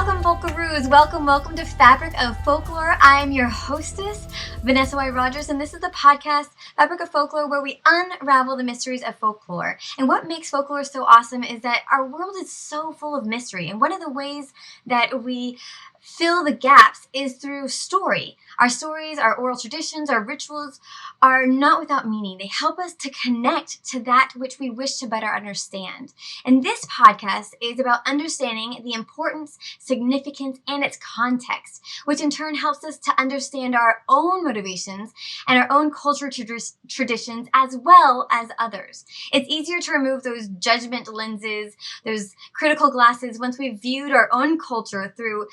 Welcome, Folkloroos. Welcome to Fabric of Folklore. I am your hostess, Vanessa Y. Rogers, and this is the podcast, Fabric of Folklore, where we unravel the mysteries of folklore. And what makes folklore so awesome is that our world is so full of mystery. And one of the ways that we fill the gaps is through story. Our stories, our oral traditions, our rituals are not without meaning. They help us to connect to that which we wish to better understand. And this podcast is about understanding the importance, significance, and its context, which in turn helps us to understand our own motivations and our own cultural traditions as well as others. It's easier to remove those judgment lenses, those critical glasses, once we've viewed our own culture through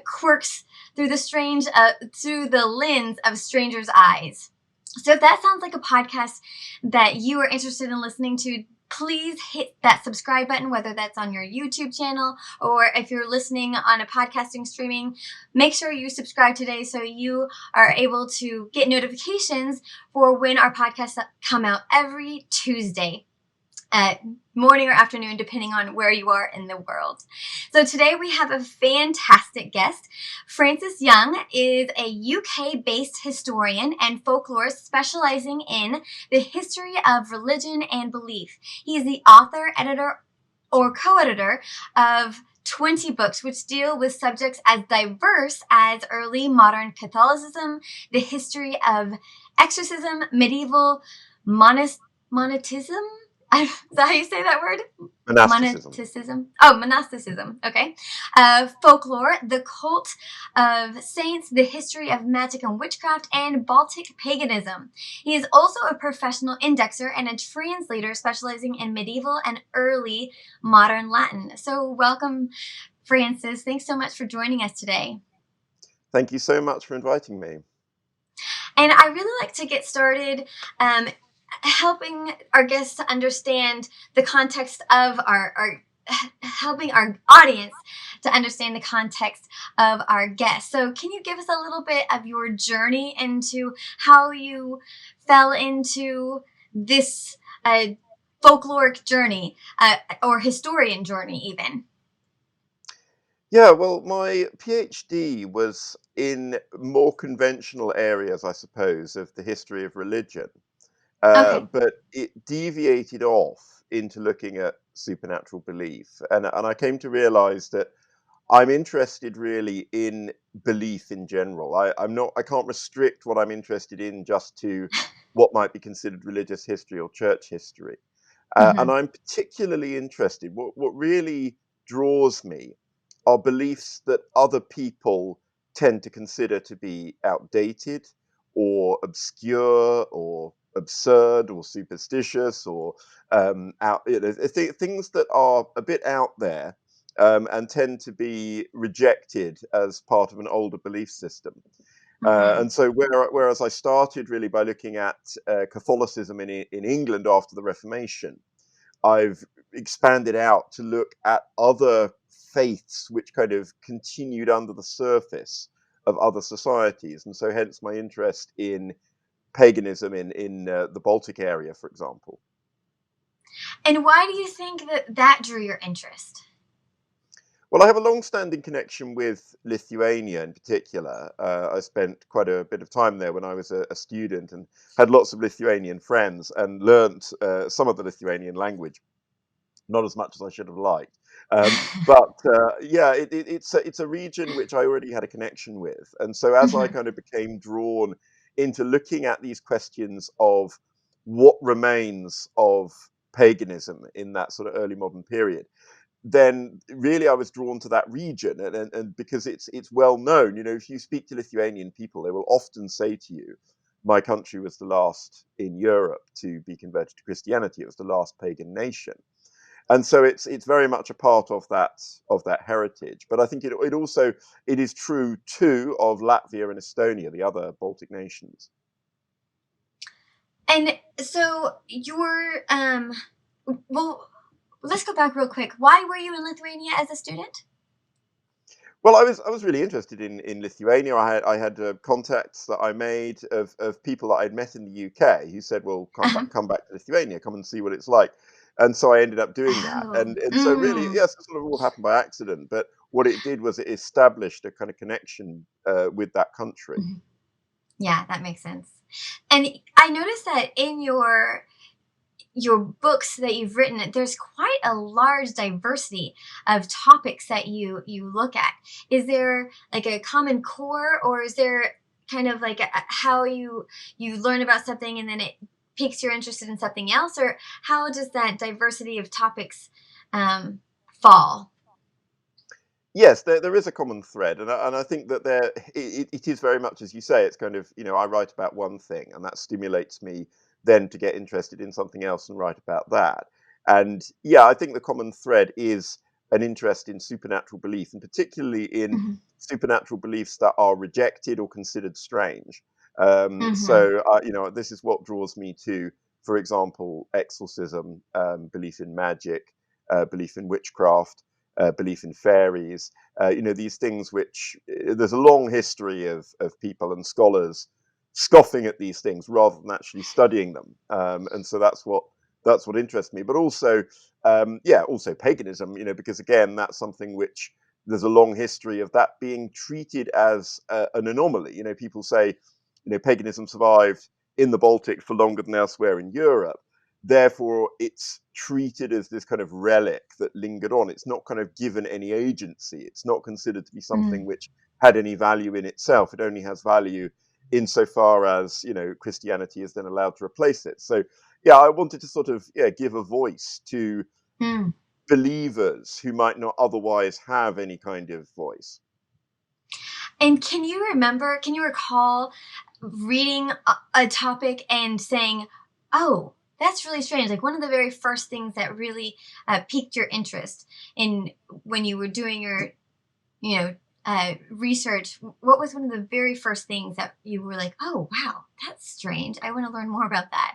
quirks, through the lens of strangers' eyes. So if that sounds like a podcast that you are interested in listening to, please hit that subscribe button, whether that's on your YouTube channel or if you're listening on a podcasting streaming. Make sure you subscribe today so you are able to get notifications for when our podcasts come out every Tuesday at morning or afternoon, depending on where you are in the world. So today we have a fantastic guest. Francis Young is a UK-based historian and folklorist specializing in the history of religion and belief. He is the author, editor, or co-editor of 20 books which deal with subjects as diverse as early modern Catholicism, the history of exorcism, medieval monasticism. Is that how you say that word? Monasticism. Monasticism. Okay. Folklore, the cult of saints, the history of magic and witchcraft, and Baltic paganism. He is also a professional indexer and a translator specializing in medieval and early modern Latin. So welcome, Francis. Thanks so much for joining us today. Thank you so much for inviting me. And I really like to get started helping our guests to understand the context of helping our audience to understand the context of our guests. So can you give us a little bit of your journey into how you fell into this folkloric journey or historian journey even? Yeah, well, my PhD was in more conventional areas, I suppose, of the history of religion. Okay. But it deviated off into looking at supernatural belief. And I came to realize that I'm interested really in belief in general. I can't restrict what I'm interested in just to what might be considered religious history or church history. And I'm particularly interested, what really draws me are beliefs that other people tend to consider to be outdated or obscure or absurd or superstitious or things that are a bit out there and tend to be rejected as part of an older belief system. And so, whereas I started really by looking at Catholicism in England after the Reformation, I've expanded out to look at other faiths which kind of continued under the surface of other societies. And so hence my interest in paganism in the Baltic area, for example. And why do you think that drew your interest? Well, I have a long-standing connection with Lithuania in particular. I spent quite a bit of time there when I was a student and had lots of Lithuanian friends and learnt some of the Lithuanian language. Not as much as I should have liked. It's a region which I already had a connection with. And so as I kind of became drawn into looking at these questions of what remains of paganism in that sort of early modern period, then really I was drawn to that region. And because it's well known, you know, if you speak to Lithuanian people, they will often say to you, my country was the last in Europe to be converted to Christianity. It was the last pagan nation. And so it's very much a part of that heritage. But I think it is true too of Latvia and Estonia, the other Baltic nations. And so let's go back real quick. Why were you in Lithuania as a student? Well, I was really interested in Lithuania. I had contacts that I made of people that I'd met in the UK who said, "Well, come back to Lithuania, come and see what it's like." And so I ended up doing that. Oh. And so really, Mm. yes, it sort of all happened by accident. But what it did was it established a kind of connection with that country. Mhm. Yeah, that makes sense. And I noticed that in your books that you've written, there's quite a large diversity of topics that you look at. Is there like a common core, or is there kind of like how you learn about something and then it piques your interest in something else, or how does that diversity of topics um, fall? Yes, there is a common thread, and I think that it is very much as you say. It's kind of, I write about one thing, and that stimulates me then to get interested in something else and write about that. And yeah, I think the common thread is an interest in supernatural belief, and particularly in Hmm. supernatural beliefs that are rejected or considered strange. Hmm. So this is what draws me to, for example, exorcism, belief in magic, belief in witchcraft, belief in fairies, these things which there's a long history of people and scholars scoffing at these things rather than actually studying them, and so that's what interests me. But also, also paganism, because again, that's something which there's a long history of that being treated as an anomaly. People say, paganism survived in the Baltic for longer than elsewhere in Europe. Therefore, it's treated as this kind of relic that lingered on. It's not kind of given any agency. It's not considered to be something Hmm. which had any value in itself. It only has value insofar as, Christianity is then allowed to replace it. So, yeah, I wanted to sort of give a voice to Mm. believers who might not otherwise have any kind of voice. And can you recall reading a topic and saying, "Oh, that's really strange." Like one of the very first things that really piqued your interest in when you were doing your, you know, research. What was one of the very first things that you were like, "Oh, wow, that's strange. I want to learn more about that."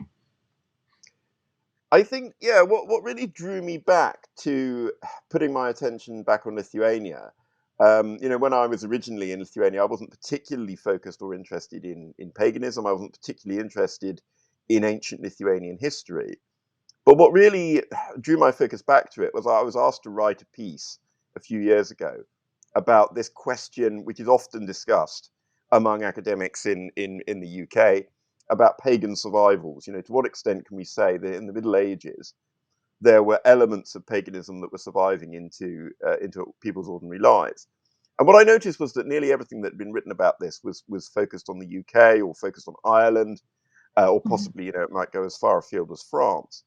I think, yeah, what really drew me back to putting my attention back on Lithuania, when I was originally in Lithuania, I wasn't particularly focused or interested in paganism. I wasn't particularly interested in ancient Lithuanian history. But what really drew my focus back to it was I was asked to write a piece a few years ago about this question, which is often discussed among academics in the UK, about pagan survivals. To what extent can we say that in the Middle Ages there were elements of paganism that were surviving into people's ordinary lives? And what I noticed was that nearly everything that had been written about this was focused on the UK or focused on Ireland, or Mhm. possibly it might go as far afield as France.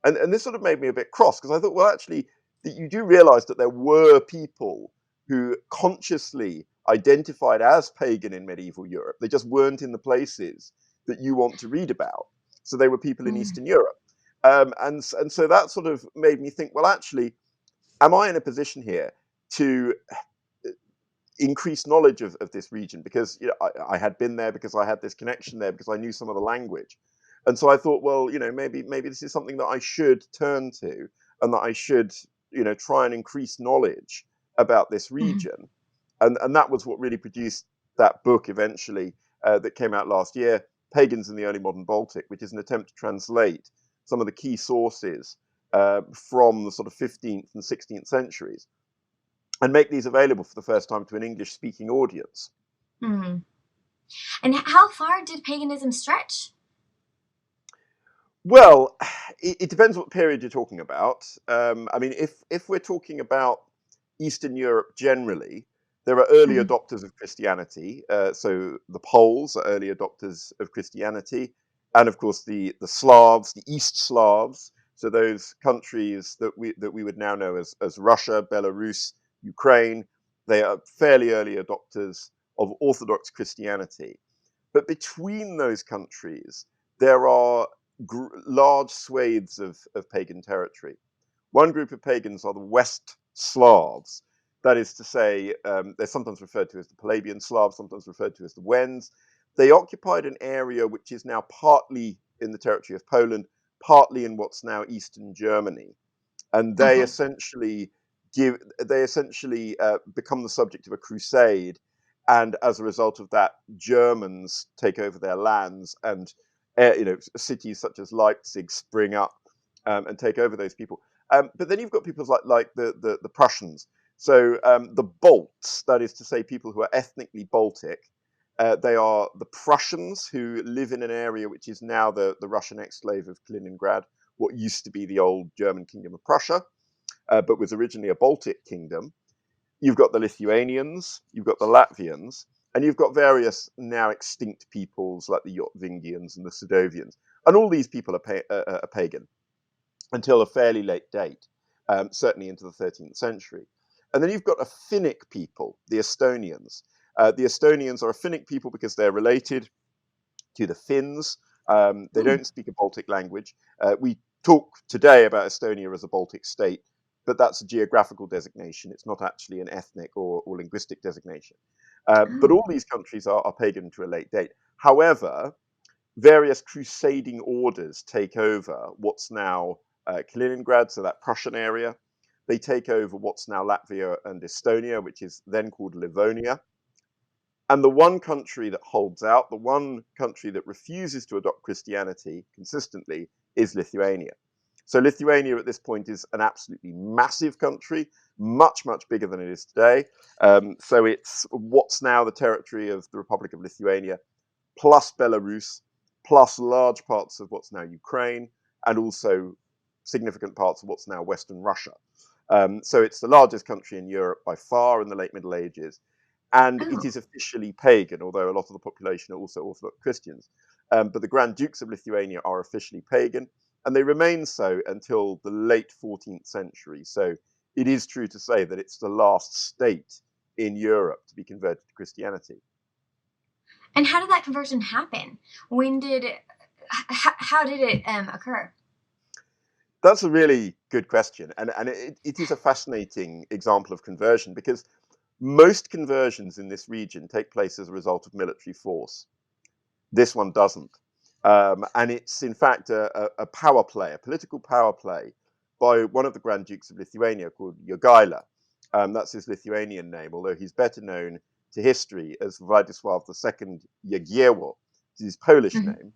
And this sort of made me a bit cross because I thought, well, actually, that you do realize that there were people who consciously identified as pagan in medieval Europe. They just weren't in the places that you want to read about. So they were people in Mm. Eastern Europe. And so that sort of made me think, well, actually, am I in a position here to increased knowledge of this region because I had been there, because I had this connection there, because I knew some of the language. And so I thought, well, maybe this is something that I should turn to, and that I should, try and increase knowledge about this Mhm. region. And that was what really produced that book eventually, that came out last year, Pagans in the Early Modern Baltic, which is an attempt to translate some of the key sources from the sort of 15th and 16th centuries and make these available for the first time to an English speaking audience. Mm. And how far did paganism stretch? Well, it depends what period you're talking about. I mean, if we're talking about Eastern Europe generally, there are early Mhm. adopters of Christianity. So the Poles are early adopters of Christianity, and of course the Slavs, the East Slavs. So those countries that we would now know as Russia, Belarus, Ukraine, they are fairly early adopters of Orthodox Christianity. But between those countries, there are large swathes of pagan territory. One group of pagans are the West Slavs. That is to say, they're sometimes referred to as the Palabian Slavs, sometimes referred to as the Wends. They occupied an area which is now partly in the territory of Poland, partly in what's now Eastern Germany, and Okay. they essentially become the subject of a crusade, and as a result of that, Germans take over their lands, and cities such as Leipzig spring up, and take over those people. But then you've got people like the Prussians. So the Balts, that is to say, people who are ethnically Baltic, they are the Prussians who live in an area which is now the Russian exclave of Kaliningrad, what used to be the old German kingdom of Prussia, but was originally a Baltic kingdom. You've got the Lithuanians, you've got the Latvians, and you've got various now extinct peoples like the Yotvingians and the Sudovians. And all these people are pagan until a fairly late date, certainly into the 13th century. And then you've got a Finnic people, the Estonians. The Estonians are a Finnic people because they're related to the Finns. They don't speak a Baltic language. We talk today about Estonia as a Baltic state, but that's a geographical designation. It's not actually an ethnic or linguistic designation. But all these countries are pagan to a late date. However, various crusading orders take over what's now Kaliningrad, so that Prussian area. They take over what's now Latvia and Estonia, which is then called Livonia. And the one country that holds out, the one country that refuses to adopt Christianity consistently, is Lithuania. So Lithuania at this point is an absolutely massive country, much, much bigger than it is today. So it's what's now the territory of the Republic of Lithuania, plus Belarus, plus large parts of what's now Ukraine, and also significant parts of what's now Western Russia. So it's the largest country in Europe by far in the late Middle Ages. And it is officially pagan, although a lot of the population are also Orthodox Christians. But the Grand Dukes of Lithuania are officially pagan, and they remain so until the late 14th century. So it is true to say that it's the last state in Europe to be converted to Christianity. And how did that conversion happen? How did it occur? That's a really good question. And it is a fascinating example of conversion because most conversions in this region take place as a result of military force. This one doesn't. And it's in fact a power play, a political power play by one of the Grand Dukes of Lithuania called Jogaila. That's his Lithuanian name, although he's better known to history as Władysław II Jagiełło, his Polish name.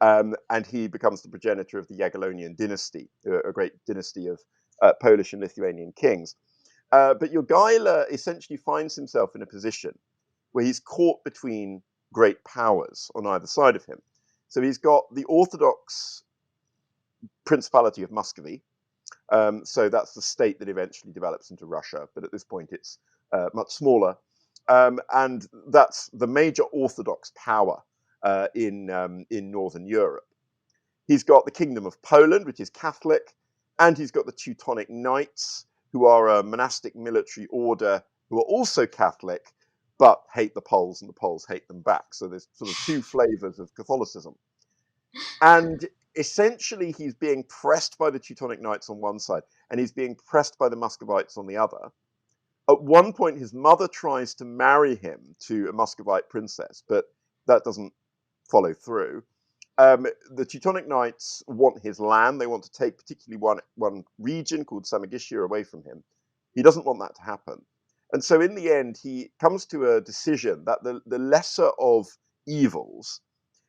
And he becomes the progenitor of the Jagiellonian dynasty, a great dynasty of Polish and Lithuanian kings. But Jogaila essentially finds himself in a position where he's caught between great powers on either side of him. So he's got the Orthodox Principality of Muscovy. So that's the state that eventually develops into Russia, but at this point it's much smaller. And that's the major Orthodox power in Northern Europe. He's got the Kingdom of Poland, which is Catholic, and he's got the Teutonic Knights, who are a monastic military order who are also Catholic, but hate the Poles and the Poles hate them back. So there's sort of two flavors of Catholicism. And essentially, he's being pressed by the Teutonic Knights on one side, and he's being pressed by the Muscovites on the other. At one point, his mother tries to marry him to a Muscovite princess, but that doesn't follow through. The Teutonic Knights want his land. They want to take particularly one region called Samogitia away from him. He doesn't want that to happen. And so in the end, he comes to a decision that the lesser of evils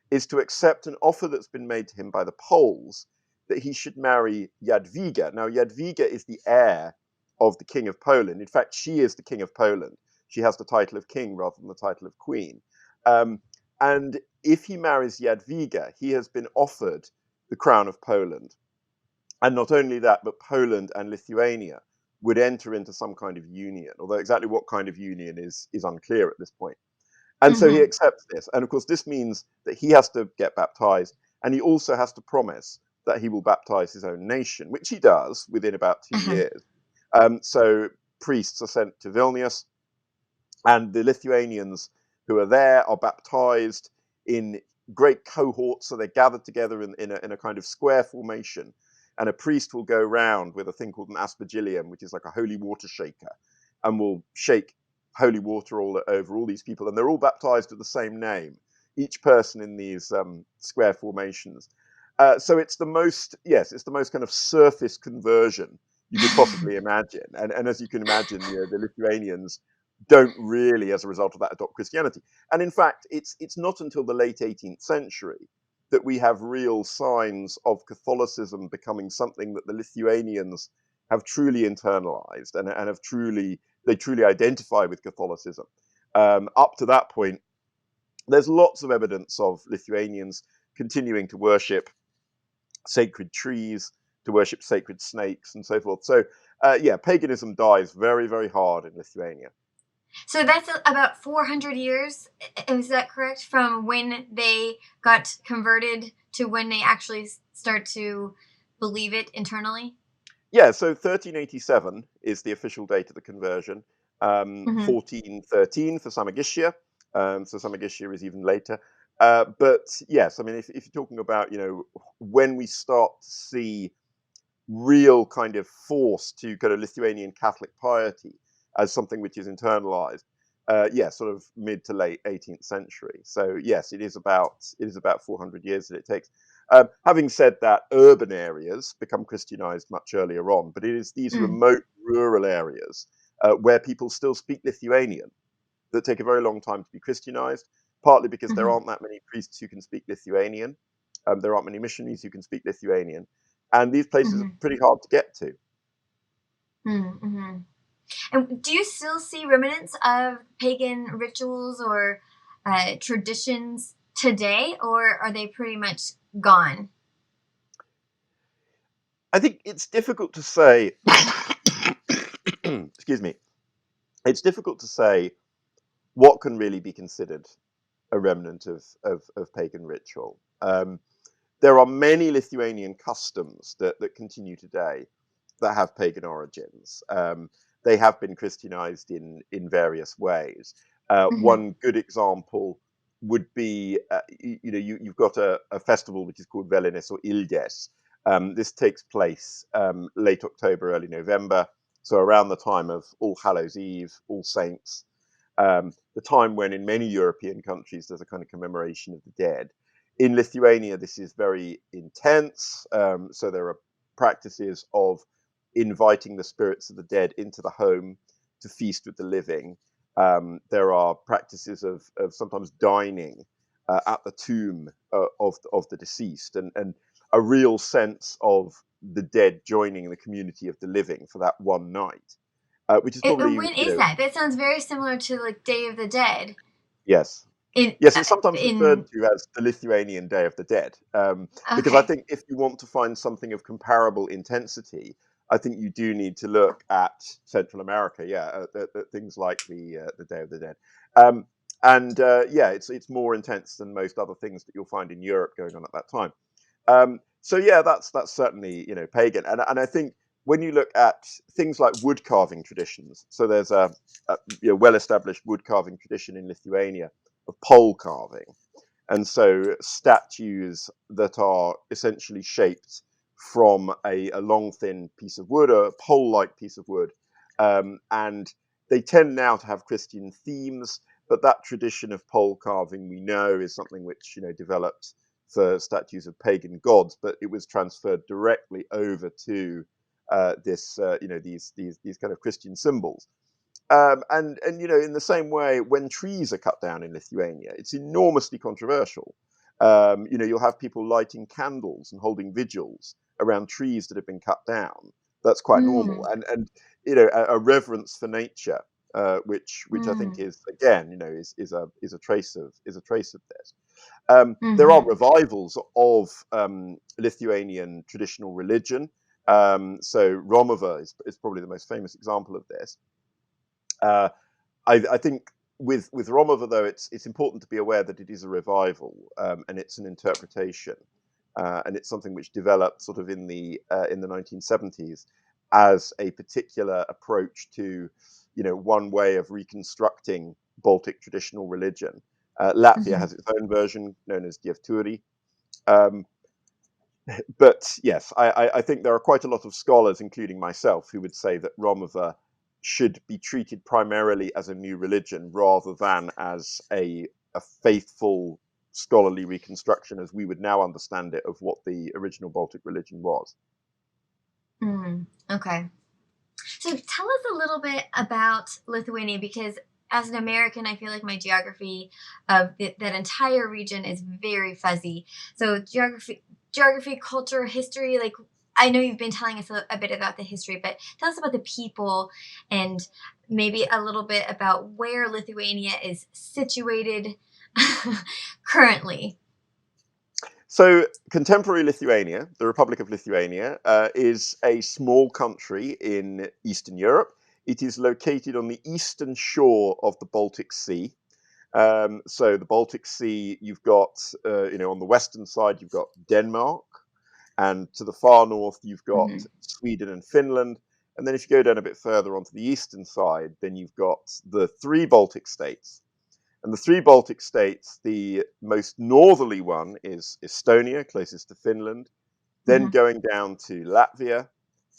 is to accept an offer that's been made to him by the Poles that he should marry Jadwiga. Now, Jadwiga is the heir of the King of Poland. In fact, she is the King of Poland. She has the title of king rather than the title of queen. And if he marries Jadwiga, he has been offered the crown of Poland. And not only that, but Poland and Lithuania would enter into some kind of union, although exactly what kind of union is unclear at this point. And so he accepts this. And of course, this means that he has to get baptized, and he also has to promise that he will baptize his own nation, which he does within about 2 years. So priests are sent to Vilnius, and the Lithuanians who are there are baptized in great cohorts. So they're gathered together in a kind of square formation, and a priest will go around with a thing called an aspergillium, which is like a holy water shaker, and will shake holy water all over all these people, and they're all baptized with the same name, each person in these square formations. So it's the most kind of surface conversion you could possibly imagine. And as you can imagine, the Lithuanians don't really, as a result of that, adopt Christianity. And in fact, it's not until the late 18th century that we have real signs of Catholicism becoming something that the Lithuanians have truly internalized and have truly identify with Catholicism. Up to that point, there's lots of evidence of Lithuanians continuing to worship sacred trees, to worship sacred snakes, and so forth. So, yeah, paganism dies very, very hard in Lithuania. So that's about 400 years, is that correct? From when they got converted to when they actually start to believe it internally? Yeah, so 1387 is the official date of the conversion. Mm-hmm. 1413 for Samogitiya. So Samogitiya is even later. But yes, I mean, if you're talking about, when we start to see real kind of force to kind of Lithuanian Catholic piety as something which is internalized, sort of mid to late 18th century. So yes, it is about 400 years that it takes. Having said that, urban areas become Christianized much earlier on, but it is these remote rural areas where people still speak Lithuanian that take a very long time to be Christianized, partly because there aren't that many priests who can speak Lithuanian. There aren't many missionaries who can speak Lithuanian. And these places are pretty hard to get to. Mm-hmm. And do you still see remnants of pagan rituals or traditions today, or are they pretty much gone? I think it's difficult to say, excuse me, it's difficult to say what can really be considered a remnant of pagan ritual. There are many Lithuanian customs that continue today that have pagan origins. They have been Christianized in various ways. One good example would be, you've got a festival which is called Velinis or Ildes. This takes place late October, early November, so around the time of All Hallows Eve, All Saints, the time when in many European countries there's a kind of commemoration of the dead. In Lithuania, this is very intense. So there are practices of inviting the spirits of the dead into the home to feast with the living. There are practices of sometimes dining at the tomb of the deceased, and a real sense of the dead joining the community of the living for that one night, which is And probably, when is that? That sounds very similar to like Day of the Dead. yes. In Yes, it's sometimes referred in to as the Lithuanian Day of the Dead, because I Okay. think if you want to find something of comparable intensity, I think you do need to look at Central America, at things like the Day of the Dead, it's more intense than most other things that you'll find in Europe going on at that time. So yeah, that's certainly pagan, and I think when you look at things like wood carving traditions, so there's a well-established wood carving tradition in Lithuania of pole carving, and so statues that are essentially shaped from a long thin piece of wood, a pole-like piece of wood, and they tend now to have Christian themes, but that tradition of pole carving we know is something which developed for statues of pagan gods, but it was transferred directly over to these kind of Christian symbols. And in the same way, when trees are cut down in Lithuania, it's enormously controversial. You'll have people lighting candles and holding vigils around trees that have been cut down. That's quite normal, Mm, and a reverence for nature, which I think mm, is again is a trace of this. There are mm-hmm, revivals of Lithuanian traditional religion. So Romova is probably the most famous example of this. Uh, I think with Romova, though, it's important to be aware that it is a revival, and it's an interpretation, and it's something which developed sort of in the 1970s as a particular approach to, one way of reconstructing Baltic traditional religion. Latvia mm-hmm. has its own version known as Dievturi. Um, but yes, I think there are quite a lot of scholars, including myself, who would say that Romova should be treated primarily as a new religion rather than as a faithful scholarly reconstruction as we would now understand it of what the original Baltic religion was. Okay. So tell us a little bit about Lithuania because as an American, I feel like my geography of that entire region is very fuzzy. So geography, culture, history, like I know you've been telling us a bit about the history, but tell us about the people and maybe a little bit about where Lithuania is situated currently. So, contemporary Lithuania, the Republic of Lithuania, is a small country in Eastern Europe. It is located on the eastern shore of the Baltic Sea. So, the Baltic Sea, you've got, on the western side, you've got Denmark, and to the far north, you've got Hmm. Sweden and Finland. And then, if you go down a bit further onto the eastern side, then you've got the three Baltic states. And the three Baltic states, the most northerly one is Estonia, closest to Finland, then Hmm. going down to Latvia,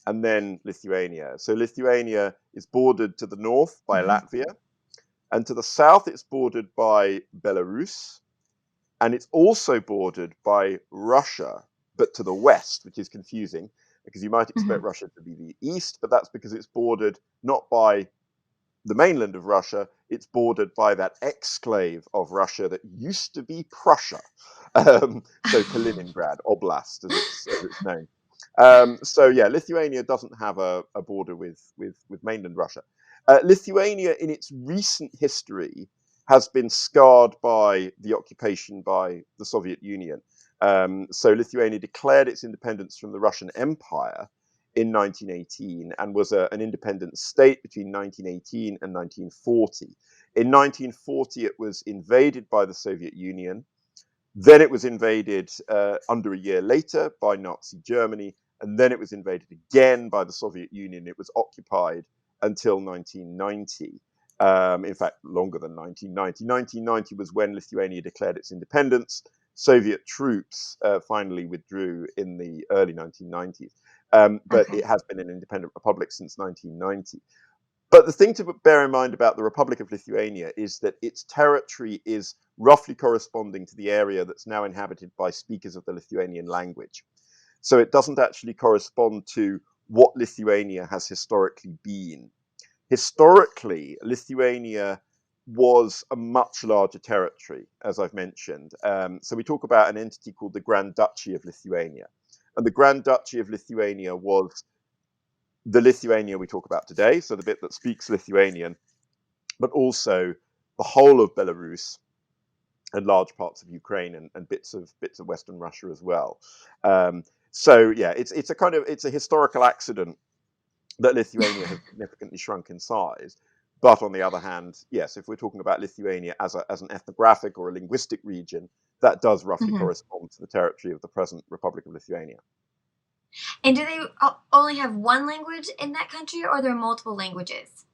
and then Lithuania. So Lithuania is bordered to the north by Hmm. Latvia, and to the south it's bordered by Belarus, and it's also bordered by Russia, but to the west, which is confusing because you might expect Hmm. Russia to be the east, but that's because it's bordered not by the mainland of Russia, it's bordered by that exclave of Russia that used to be Prussia. So Kaliningrad Oblast, as it's known. So yeah, Lithuania doesn't have a border with mainland Russia. Lithuania, in its recent history, has been scarred by the occupation by the Soviet Union. So Lithuania declared its independence from the Russian Empire in 1918 and was an independent state between 1918 and 1940. In 1940, it was invaded by the Soviet Union. Then it was invaded under a year later by Nazi Germany, and then it was invaded again by the Soviet Union. It was occupied until 1990. In fact, longer than 1990. 1990 was when Lithuania declared its independence. Soviet troops finally withdrew in the early 1990s. But Okay. it has been an independent republic since 1990. But the thing to bear in mind about the Republic of Lithuania is that its territory is roughly corresponding to the area that's now inhabited by speakers of the Lithuanian language. So it doesn't actually correspond to what Lithuania has historically been. Historically, Lithuania was a much larger territory, as I've mentioned. So we talk about an entity called the Grand Duchy of Lithuania. And the Grand Duchy of Lithuania was the Lithuania we talk about today, so the bit that speaks Lithuanian, but also the whole of Belarus and large parts of Ukraine and bits of Western Russia as well. So yeah, it's a historical accident that Lithuania has significantly shrunk in size. But on the other hand, yes, if we're talking about Lithuania as an ethnographic or a linguistic region, that does roughly Hmm. correspond to the territory of the present Republic of Lithuania. And do they only have one language in that country, or are there multiple languages?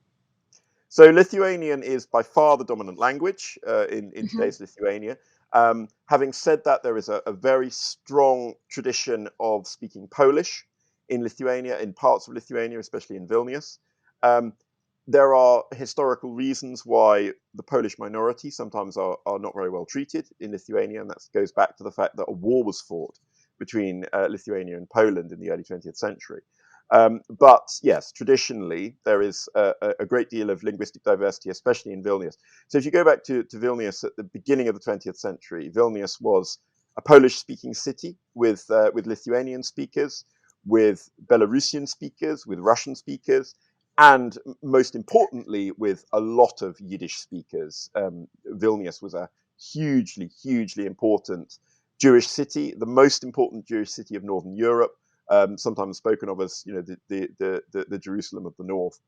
So Lithuanian is by far the dominant language in Hmm. today's Lithuania. Having said that, there is a very strong tradition of speaking Polish in Lithuania, in parts of Lithuania, especially in Vilnius. Um, there are historical reasons why the Polish minority sometimes are not very well treated in Lithuania, and that goes back to the fact that a war was fought between Lithuania and Poland in the early 20th century. But yes, traditionally, there is a great deal of linguistic diversity, especially in Vilnius. So if you go back to Vilnius at the beginning of the 20th century, Vilnius was a Polish-speaking city with Lithuanian speakers, with Belarusian speakers, with Russian speakers, and most importantly, with a lot of Yiddish speakers. Vilnius was a hugely important Jewish city, the most important Jewish city of Northern Europe, sometimes spoken of as the Jerusalem of the North.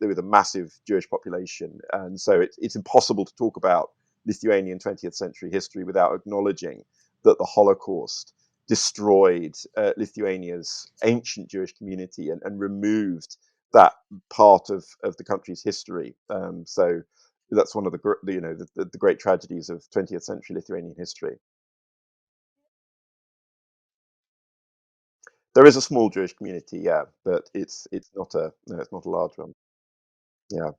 With a massive Jewish population, and so it's impossible to talk about Lithuanian 20th century history without acknowledging that the Holocaust destroyed Lithuania's ancient Jewish community and removed that part of the country's history. So that's one of the great tragedies of 20th century Lithuanian history. There is a small Jewish community, yeah, but it's not a no, it's not a large one. Yeah.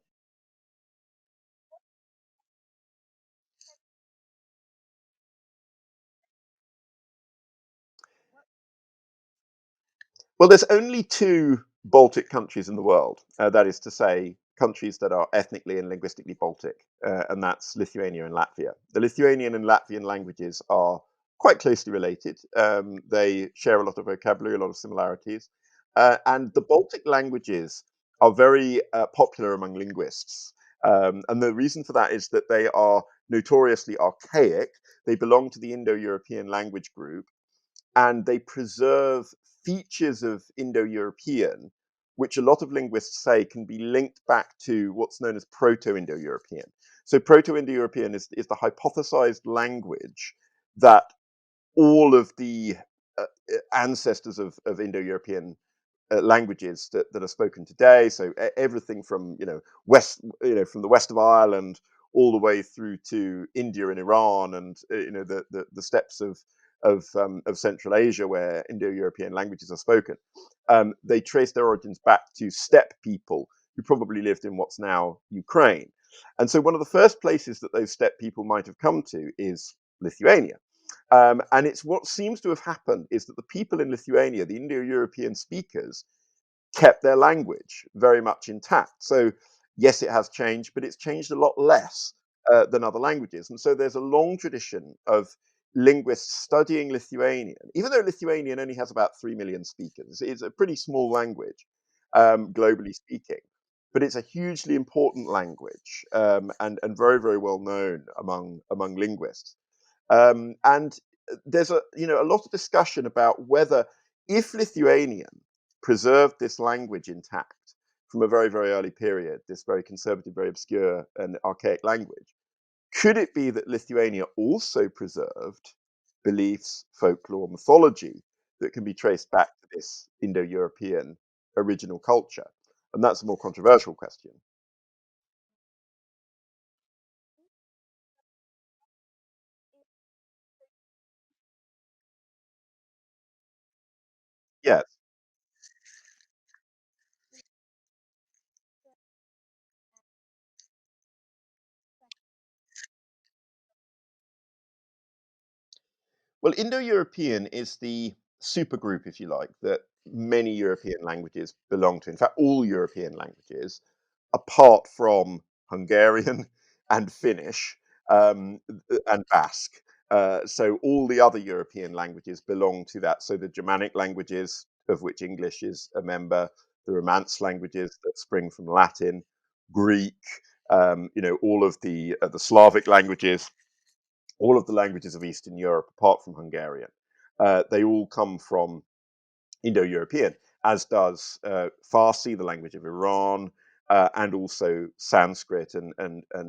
Well, there's only two Baltic countries in the world. That is to say, countries that are ethnically and linguistically Baltic, and that's Lithuania and Latvia. The Lithuanian and Latvian languages are quite closely related. They share a lot of vocabulary, a lot of similarities. And the Baltic languages are very popular among linguists. And the reason for that is that they are notoriously archaic. They belong to the Indo-European language group, and they preserve features of Indo-European, which a lot of linguists say can be linked back to what's known as Proto-Indo-European. So Proto-Indo-European is the hypothesized language that all of the ancestors of Indo-European languages that are spoken today. So everything from from the west of Ireland all the way through to India and Iran, and the steppes of Central Asia where Indo-European languages are spoken. They trace their origins back to steppe people who probably lived in what's now Ukraine. And so one of the first places that those steppe people might have come to is Lithuania. And it's what seems to have happened is that the people in Lithuania, the Indo-European speakers, kept their language very much intact. So yes, it has changed, but it's changed a lot less than other languages. And so there's a long tradition of linguists studying Lithuanian, even though Lithuanian only has about 3 million speakers. It's a pretty small language, globally speaking. But it's a hugely important language, and very, very well known among linguists. And there's a lot of discussion about whether, if Lithuanian preserved this language intact from a very, very early period, this very conservative, very obscure and archaic language, could it be that Lithuania also preserved beliefs, folklore, mythology that can be traced back to this Indo-European original culture? And that's a more controversial question. Yes. Well, Indo-European is the supergroup, if you like, that many European languages belong to. In fact, all European languages, apart from Hungarian and Finnish, and Basque. So all the other European languages belong to that. So the Germanic languages, of which English is a member, the Romance languages that spring from Latin, Greek, all of the Slavic languages, all of the languages of Eastern Europe, apart from Hungarian, they all come from Indo-European, as does Farsi, the language of Iran, and also Sanskrit and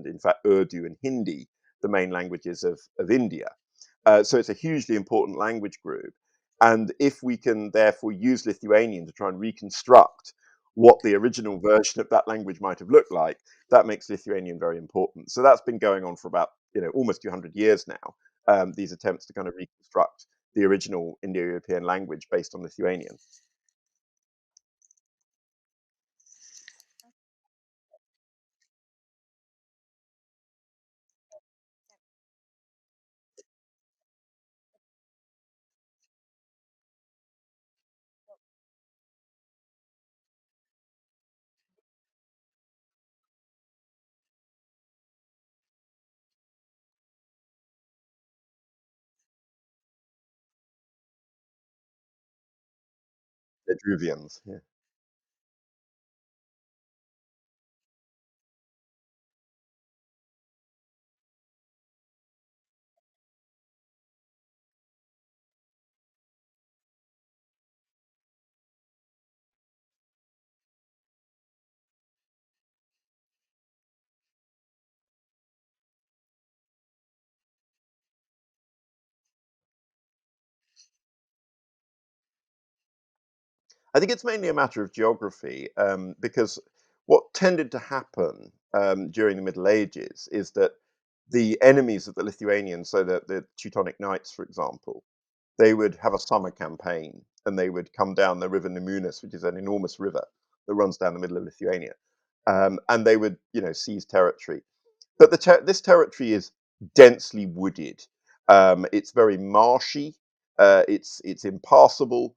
in fact Urdu and Hindi, the main languages of India. So it's a hugely important language group. And if we can therefore use Lithuanian to try and reconstruct what the original version of that language might have looked like, that makes Lithuanian very important. So that's been going on for about almost 200 years now. These attempts to kind of reconstruct the original Indo-European language based on Lithuanian. The Druvians. Yeah. I think it's mainly a matter of geography, because what tended to happen during the Middle Ages is that the enemies of the Lithuanians, so the Teutonic Knights, for example, they would have a summer campaign and they would come down the river Nemunas, which is an enormous river that runs down the middle of Lithuania, and they would, seize territory. But this territory is densely wooded. It's very marshy. It's impassable.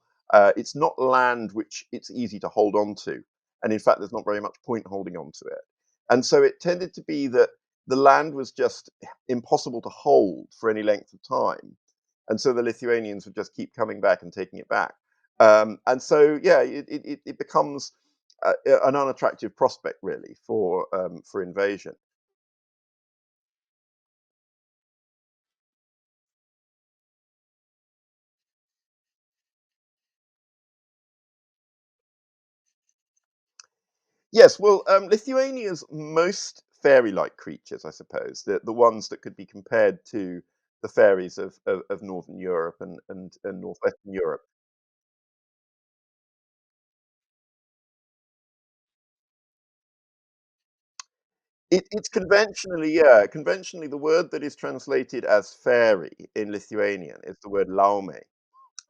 It's not land which it's easy to hold on to. and in fact, there's not very much point holding on to it. And so it tended to be that the land was just impossible to hold for any length of time, and so the Lithuanians would just keep coming back and taking it back. And so, yeah, it becomes an unattractive prospect, really, for invasion. Yes, well, Lithuania's most fairy-like creatures, I suppose, the ones that could be compared to the fairies of Northern Europe and Northwestern Europe. It's conventionally, yeah, conventionally the word that is translated as fairy in Lithuanian is the word laume.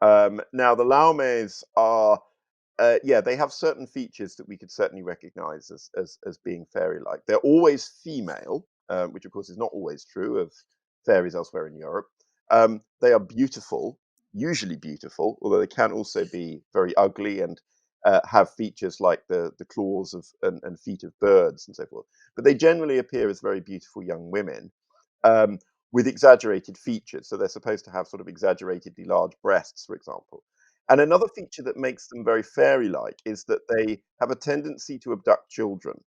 Now the laumes are yeah, they have certain features that we could certainly recognize as being fairy-like. They're always female, which of course is not always true of fairies elsewhere in Europe. They are beautiful, usually beautiful, although they can also be very ugly and have features like the claws and feet of birds and so forth. But they generally appear as very beautiful young women, um, with exaggerated features. So they're supposed to have sort of exaggeratedly large breasts, for example. And another feature that makes them very fairy-like is that they have a tendency to abduct children.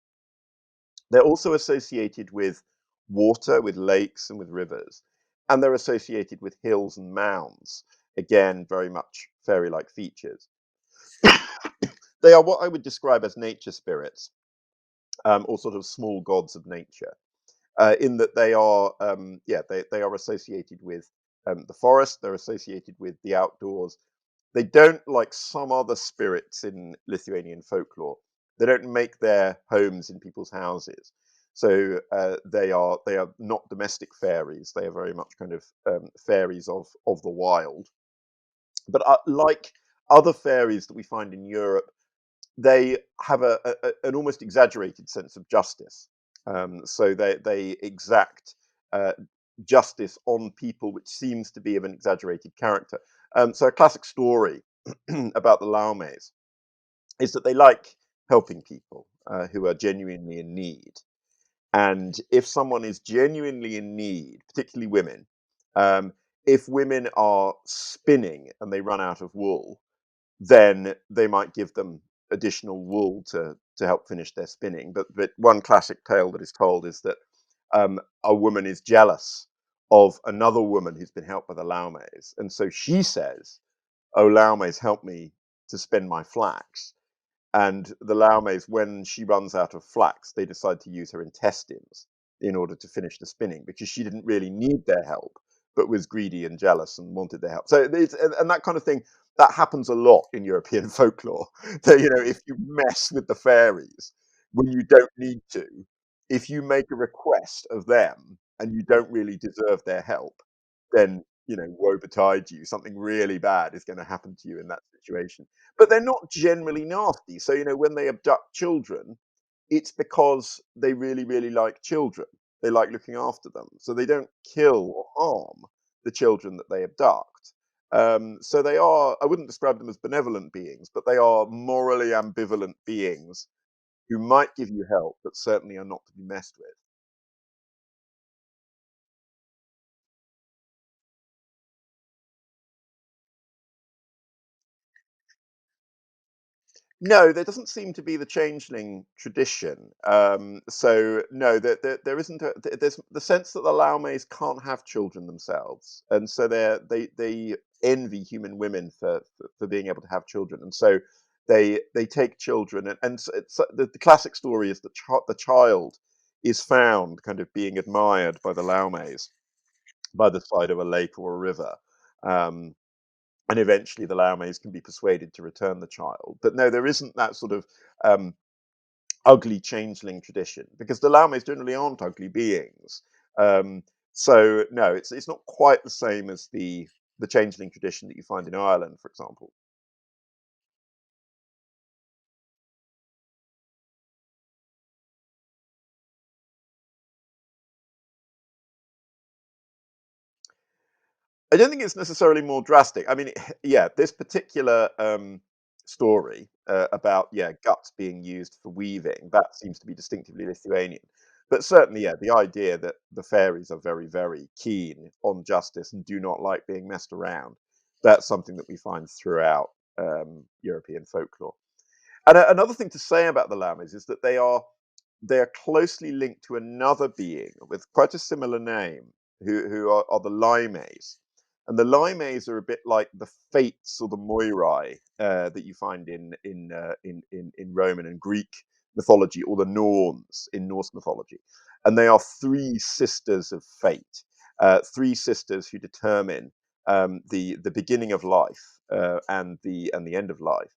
They're also associated with water, with lakes, and with rivers. And they're associated with hills and mounds. Again, very much fairy-like features. They are what I would describe as nature spirits, or sort of small gods of nature, in that they are, yeah, they are associated with the forest, they're associated with the outdoors. They don't, like some other spirits in Lithuanian folklore, they don't make their homes in people's houses. So they are not domestic fairies. They are very much kind of fairies of the wild. But like other fairies that we find in Europe, they have an almost exaggerated sense of justice. So they exact uh, justice on people, which seems to be of an exaggerated character. So a classic story about the Laumes is that they like helping people who are genuinely in need. And if someone is genuinely in need, particularly women, um, if women are spinning and they run out of wool, then they might give them additional wool to help finish their spinning. But one classic tale that is told is that a woman is jealous of another woman who's been helped by the Laumes, and so she says, "Oh, Laumes, help me to spin my flax." And the Laumes, when she runs out of flax, they decide to use her intestines in order to finish the spinning because she didn't really need their help, but was greedy and jealous and wanted their help. So and that kind of thing that happens a lot in European folklore. That if you mess with the fairies when you don't need to, if you make a request of them and you don't really deserve their help, then woe betide you. Something really bad is going to happen to you in that situation. But they're not generally nasty. So, when they abduct children, it's because they really, really like children. They like looking after them. So they don't kill or harm the children that they abduct. So they are, I wouldn't describe them as benevolent beings, but they are morally ambivalent beings who might give you help, but certainly are not to be messed with. No, there doesn't seem to be the changeling tradition. So no, there isn't. There's the sense that the Laumes can't have children themselves, and so they envy human women for being able to have children, and so they take children, and so the classic story is that the child is found kind of being admired by the Laumes by the side of a lake or a river. Um, and eventually the Laumes can be persuaded to return the child. But no, there isn't that sort of um, ugly changeling tradition because the Laumes generally aren't ugly beings. So no, it's not quite the same as the changeling tradition that you find in Ireland, for example. I don't think it's necessarily more drastic. I mean, yeah, this particular story about guts being used for weaving. That seems to be distinctively Lithuanian. But certainly, the idea that the fairies are very, very keen on justice and do not like being messed around. That's something that we find throughout European folklore. And another thing to say about the Lames is that they are closely linked to another being with quite a similar name, who are the Limes. And the Limes are a bit like the Fates or the Moirai that you find in Roman and Greek mythology, or the Norns in Norse mythology. And they are three sisters of fate, three sisters who determine the beginning of life and the end of life.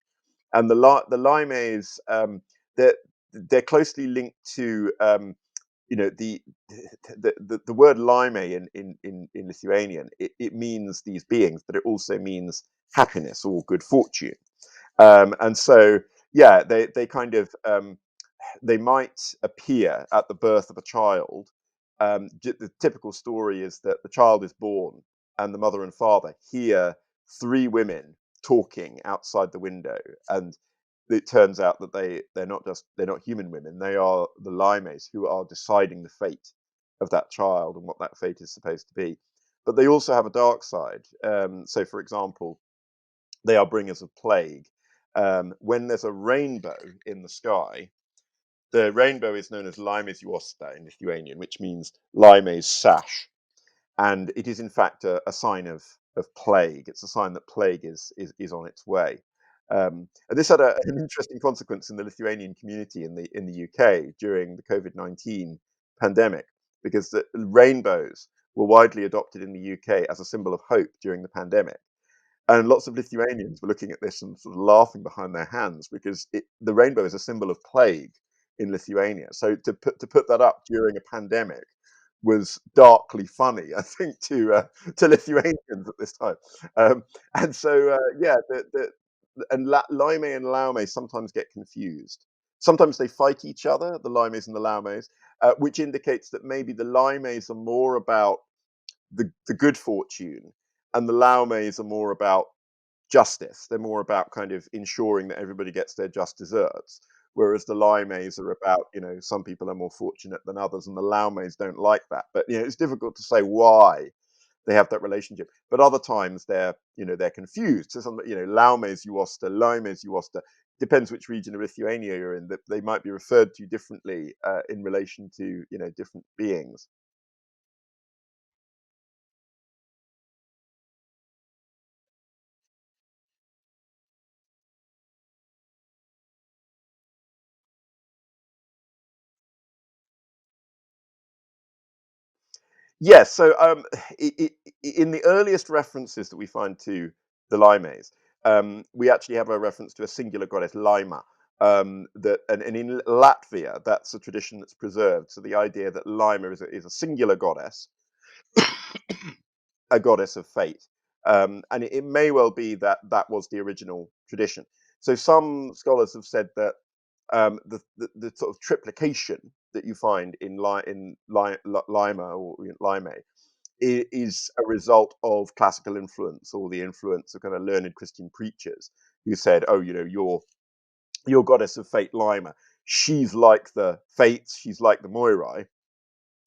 And the Limes, they're they're closely linked to the the word Lime in Lithuanian. It means these beings, but it also means happiness or good fortune. And so they kind of they might appear at the birth of a child. The typical story is that the child is born, and the mother and father hear three women talking outside the window, and it turns out that they're not human women. They are the limes who are deciding the fate of that child and what that fate is supposed to be. But they also have a dark side. So, for example, they are bringers of plague. When there's a rainbow in the sky, the rainbow is known as Limes Juosta in Lithuanian, which means Limes sash, and it is in fact a sign of plague. It's a sign that plague is on its way. And this had an interesting consequence in the Lithuanian community in the UK during the COVID-19 pandemic, because the rainbows were widely adopted in the UK as a symbol of hope during the pandemic. And lots of Lithuanians were looking at this and sort of laughing behind their hands, because the rainbow is a symbol of plague in Lithuania. So to put that up during a pandemic was darkly funny, I think, to Lithuanians at this time. And so Lime and Laume sometimes get confused. Sometimes they fight each other, the Limes and the Laumes, which indicates that maybe the Limes are more about the good fortune, and the Laumes are more about justice. They're more about kind of ensuring that everybody gets their just desserts. Whereas the Limes are about, some people are more fortunate than others, and the Laumes don't like that. But it's difficult to say why they have that relationship. But other times they're confused. So some, Laumes Juosta, Limes Juosta, depends which region of Lithuania you're in. That they might be referred to differently in relation to different beings. Yes, so in the earliest references that we find to the Limes, we actually have a reference to a singular goddess, Laima. And in Latvia, that's a tradition that's preserved. So the idea that Laima is a singular goddess, a goddess of fate, and it may well be that that was the original tradition. So some scholars have said that the sort of triplication that you find in Lima or Lime is a result of classical influence, or the influence of kind of learned Christian preachers who said, "Oh, your goddess of fate, Lima, she's like the Fates, she's like the Moirai."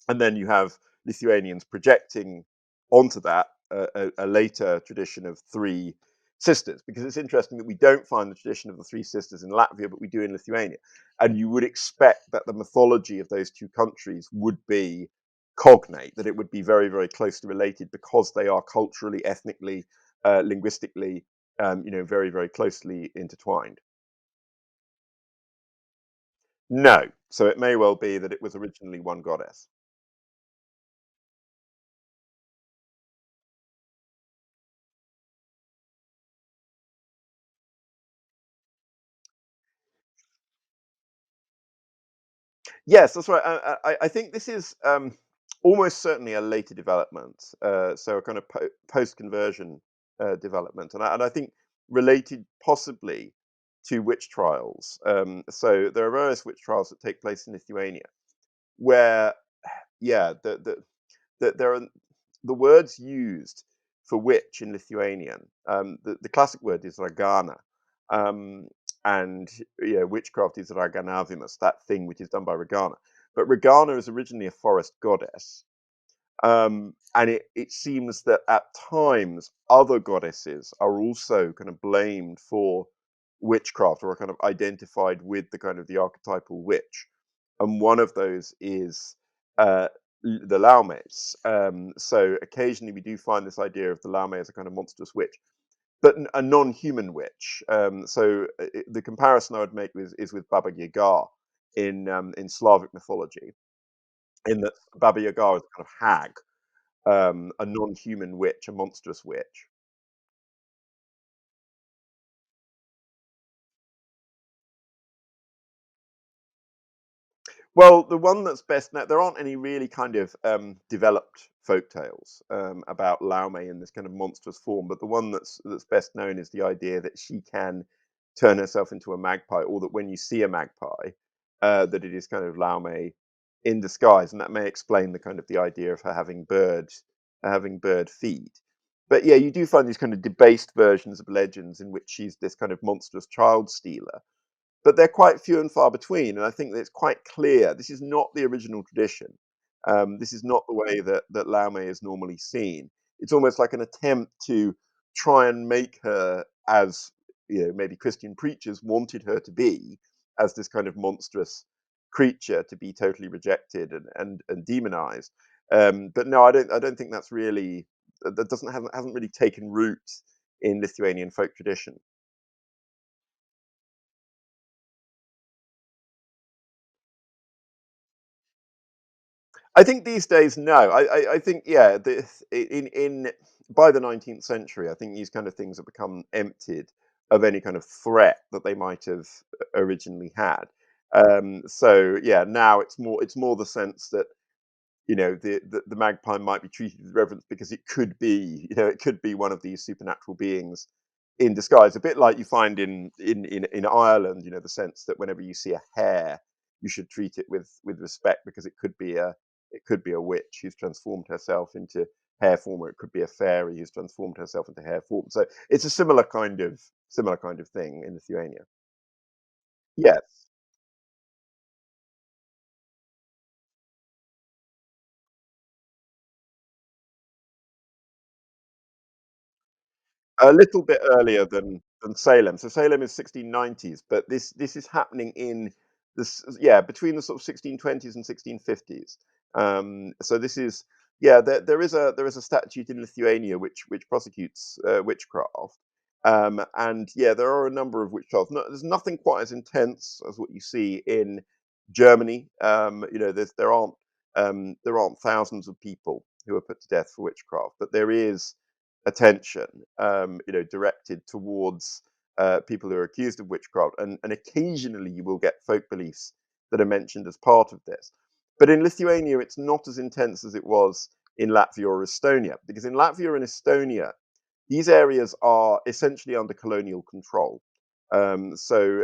And then you have Lithuanians projecting onto that a later tradition of three sisters, because it's interesting that we don't find the tradition of the three sisters in Latvia, but we do in Lithuania. And you would expect that the mythology of those two countries would be cognate, that it would be very, very closely related, because they are culturally, ethnically, linguistically, very, very closely intertwined. No. So it may well be that it was originally one goddess. Yes, that's right. I think this is almost certainly a later development, so a kind of post-conversion development, and I think related possibly to witch trials. So there are various witch trials that take place in Lithuania, where there are the words used for witch in Lithuanian. The classic word is ragana, Um, and witchcraft is Raganavimus, that thing which is done by Regana. But Regana is originally a forest goddess. And it seems that at times other goddesses are also kind of blamed for witchcraft, or are kind of identified with the kind of the archetypal witch. And one of those is uh, the Laumes. So occasionally we do find this idea of the Laume as a kind of monstrous witch, but a non-human witch. The comparison I would make is with Baba Yaga in Slavic mythology, in that Baba Yaga is a kind of hag, a non-human witch, a monstrous witch. Well, the one that's best known, there aren't any really kind of developed folk tales about Laume in this kind of monstrous form, but the one that's best known is the idea that she can turn herself into a magpie, or that when you see a magpie, that it is kind of Laume in disguise, and that may explain the kind of the idea of her having bird feet. But yeah, you do find these kind of debased versions of legends in which she's this kind of monstrous child stealer, but they're quite few and far between. And I think that it's quite clear this is not the original tradition. This is not the way that Laume is normally seen. It's almost like an attempt to try and make her, as maybe Christian preachers wanted her to be, as this kind of monstrous creature to be totally rejected and demonized. But no, I don't think that's really, that doesn't hasn't really taken root in Lithuanian folk tradition. I think these days, no. I think, yeah, in by the 19th century, I think these kind of things have become emptied of any kind of threat that they might have originally had. So yeah, now it's more the sense that the magpie might be treated with reverence because it could be, it could be one of these supernatural beings in disguise. A bit like you find in Ireland, the sense that whenever you see a hare, you should treat it with respect, because it could be a witch who's transformed herself into hare form, or it could be a fairy who's transformed herself into hare form. So it's a similar kind of thing in Lithuania. Yes. A little bit earlier than Salem. So Salem is 1690s, but this is happening in this, yeah, between the sort of 1620s and 1650s. So this is, yeah, there is a statute in Lithuania which prosecutes witchcraft. And yeah, there are a number of witchcraft. No, there's nothing quite as intense as what you see in Germany. There aren't thousands of people who are put to death for witchcraft, but there is attention, directed towards people who are accused of witchcraft, and occasionally you will get folk beliefs that are mentioned as part of this. But in Lithuania, it's not as intense as it was in Latvia or Estonia, because in Latvia and Estonia, these areas are essentially under colonial control. So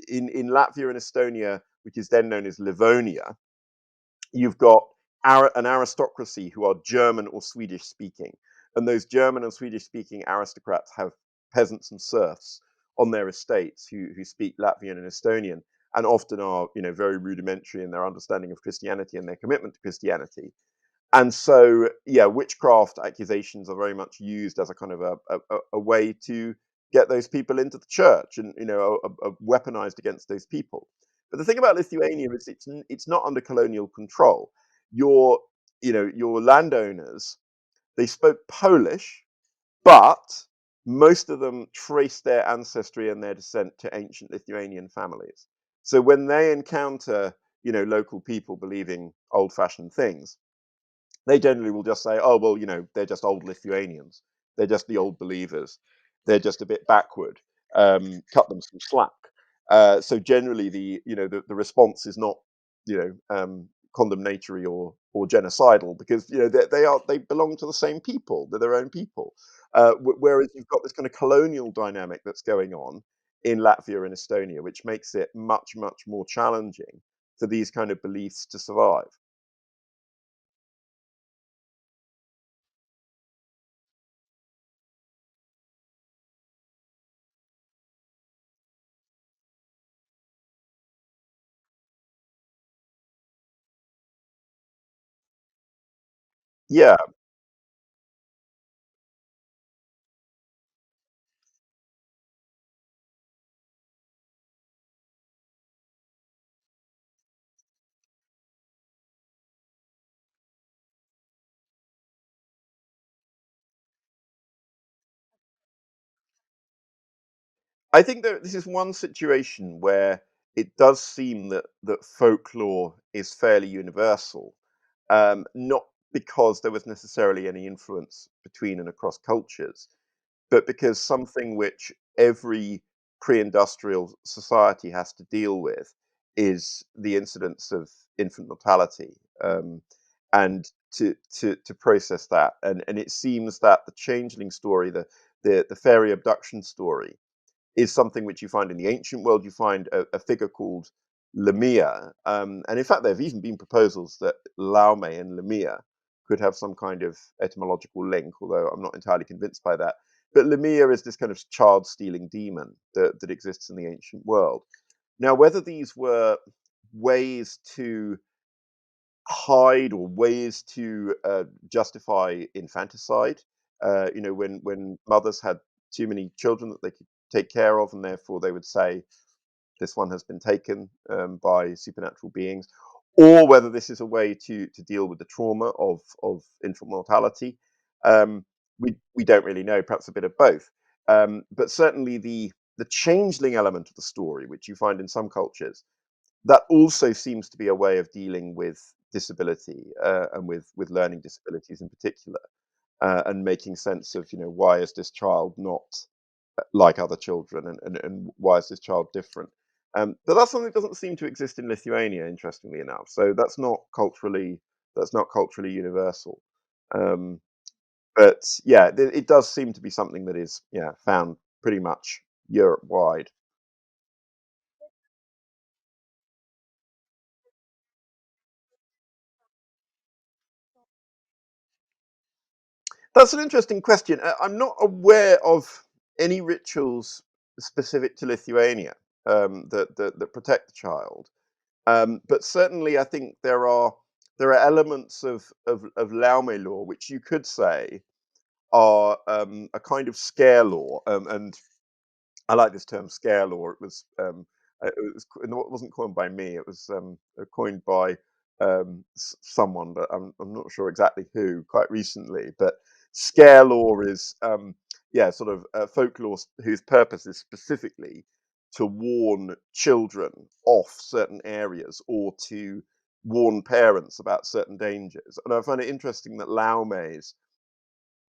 in Latvia and Estonia, which is then known as Livonia, you've got an aristocracy who are German or Swedish speaking. And those German and Swedish speaking aristocrats have peasants and serfs on their estates who speak Latvian and Estonian, and often are, very rudimentary in their understanding of Christianity and their commitment to Christianity. And so, yeah, witchcraft accusations are very much used as a kind of a way to get those people into the church, and weaponized against those people. But the thing about Lithuania is it's not under colonial control. Your your landowners, they spoke Polish, but most of them trace their ancestry and their descent to ancient Lithuanian families. So when they encounter local people believing old-fashioned things, they generally will just say, "Oh, well, they're just old Lithuanians. They're just the old believers. They're just a bit backward. Cut them some slack." So generally, the response is not, condemnatory or genocidal, because they belong to the same people. They're their own people. Whereas you've got this kind of colonial dynamic that's going on in Latvia and Estonia, which makes it much, much more challenging for these kind of beliefs to survive. Yeah, I think that this is one situation where it does seem that folklore is fairly universal, not because there was necessarily any influence between and across cultures, but because something which every pre-industrial society has to deal with is the incidence of infant mortality, and to process that, and it seems that the changeling story, the fairy abduction story, is something which you find in the ancient world. You find a figure called Lemia, and in fact, there have even been proposals that Laume and Lemia could have some kind of etymological link, although I'm not entirely convinced by that. But Lemia is this kind of child-stealing demon that exists in the ancient world. Now, whether these were ways to hide or ways to justify infanticide, when mothers had too many children that they could take care of, and therefore they would say this one has been taken by supernatural beings, or whether this is a way to deal with the trauma of infant mortality. We don't really know. Perhaps a bit of both. But certainly the changeling element of the story, which you find in some cultures, that also seems to be a way of dealing with disability, and with learning disabilities in particular, and making sense of, why is this child not like other children, and why is this child different. But that's something that doesn't seem to exist in Lithuania, interestingly enough. So that's not culturally universal. Um, but yeah, it does seem to be something that is, found pretty much Europe wide. That's an interesting question. I'm not aware of any rituals specific to Lithuania, that protect the child. But certainly, I think there are elements of Laume law which you could say are a kind of scare law, and I like this term scare law. It wasn't coined by me. It was coined by someone, but I'm not sure exactly who. Quite recently, but scare law is sort of folklore whose purpose is specifically to warn children off certain areas or to warn parents about certain dangers. And I find it interesting that Laumes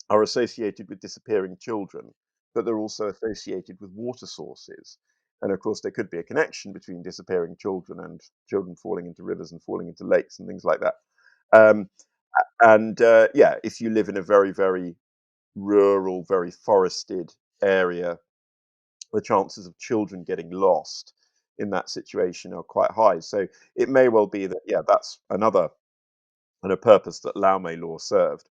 are associated with disappearing children, but they're also associated with water sources. And of course, there could be a connection between disappearing children and children falling into rivers and falling into lakes and things like that. Um, and yeah, if you live in a very, very rural, very forested area, the chances of children getting lost in that situation are quite high. So it may well be that, yeah, that's another and a purpose that Laume law served.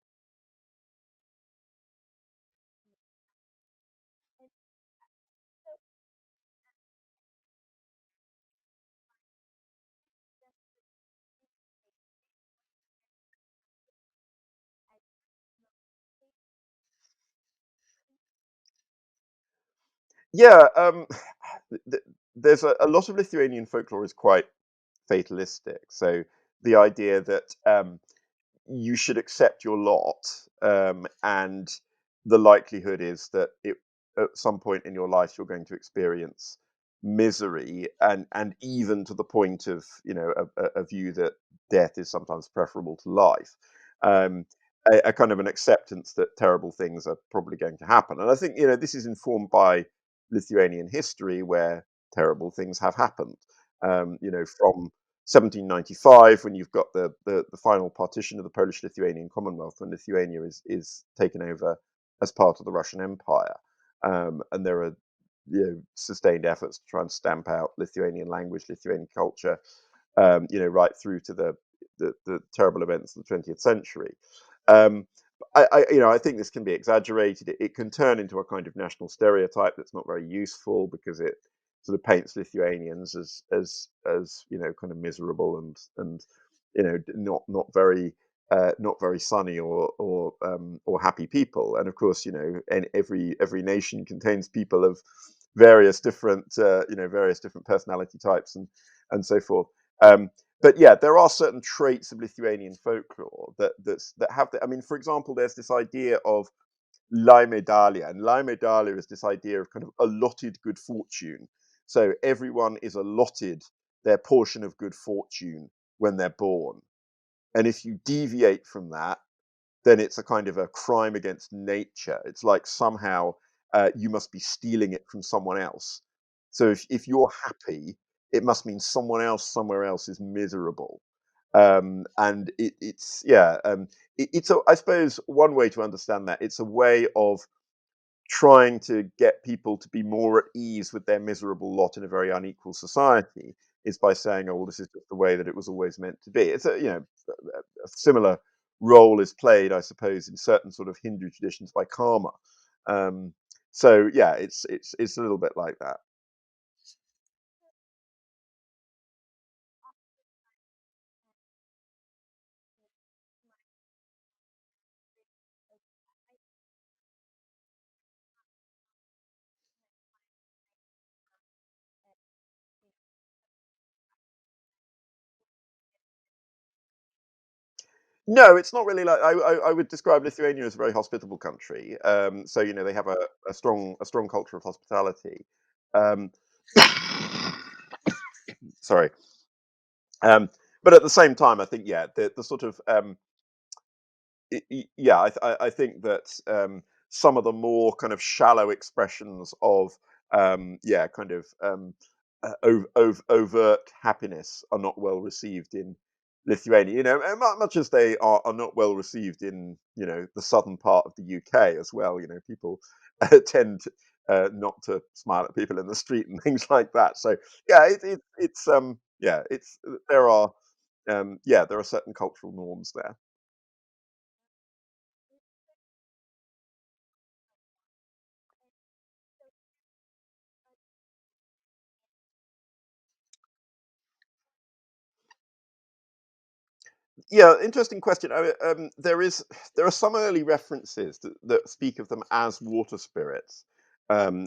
Yeah, th- there's a lot of Lithuanian folklore is quite fatalistic. So the idea that you should accept your lot, and the likelihood is that at some point in your life you're going to experience misery, and even to the point of, a view that death is sometimes preferable to life. Um, a kind of an acceptance that terrible things are probably going to happen, and I think, this is informed by Lithuanian history where terrible things have happened. From 1795, when you've got the final partition of the Polish-Lithuanian Commonwealth, when Lithuania is taken over as part of the Russian Empire, and there are, sustained efforts to try and stamp out Lithuanian language, Lithuanian culture, right through to the terrible events of the 20th century. Um, I think this can be exaggerated. It can turn into a kind of national stereotype that's not very useful, because it sort of paints Lithuanians as kind of miserable, and not very not very sunny or happy people. And of course, and every nation contains people of various different various different personality types and so forth. Um, but yeah, there are certain traits of Lithuanian folklore that have that. I mean, for example, there's this idea of Laimedalia, and Laimedalia is this idea of kind of allotted good fortune. So everyone is allotted their portion of good fortune when they're born, and if you deviate from that, then it's a kind of a crime against nature. It's like somehow you must be stealing it from someone else. So if you're happy, it must mean someone else somewhere else is miserable. And it's yeah, it's I suppose one way to understand that, it's a way of trying to get people to be more at ease with their miserable lot in a very unequal society, is by saying, "Oh, well, this is just the way that it was always meant to be." It's a similar role is played, I suppose, in certain sort of Hindu traditions by karma. Um, so yeah, it's a little bit like that. No, it's not really like I would describe Lithuania as a very hospitable country. So they have a strong culture of hospitality. Um, sorry. Um, but at the same time, I think yeah, the sort of yeah, I think that some of the more kind of shallow expressions of yeah, kind of overt happiness are not well received in Lithuania. And much as they are not well received in the southern part of the UK as well. People tend not to smile at people in the street and things like that. So yeah, it's yeah, it's there are yeah, there are certain cultural norms there. Yeah, interesting question. There are some early references that speak of them as water spirits,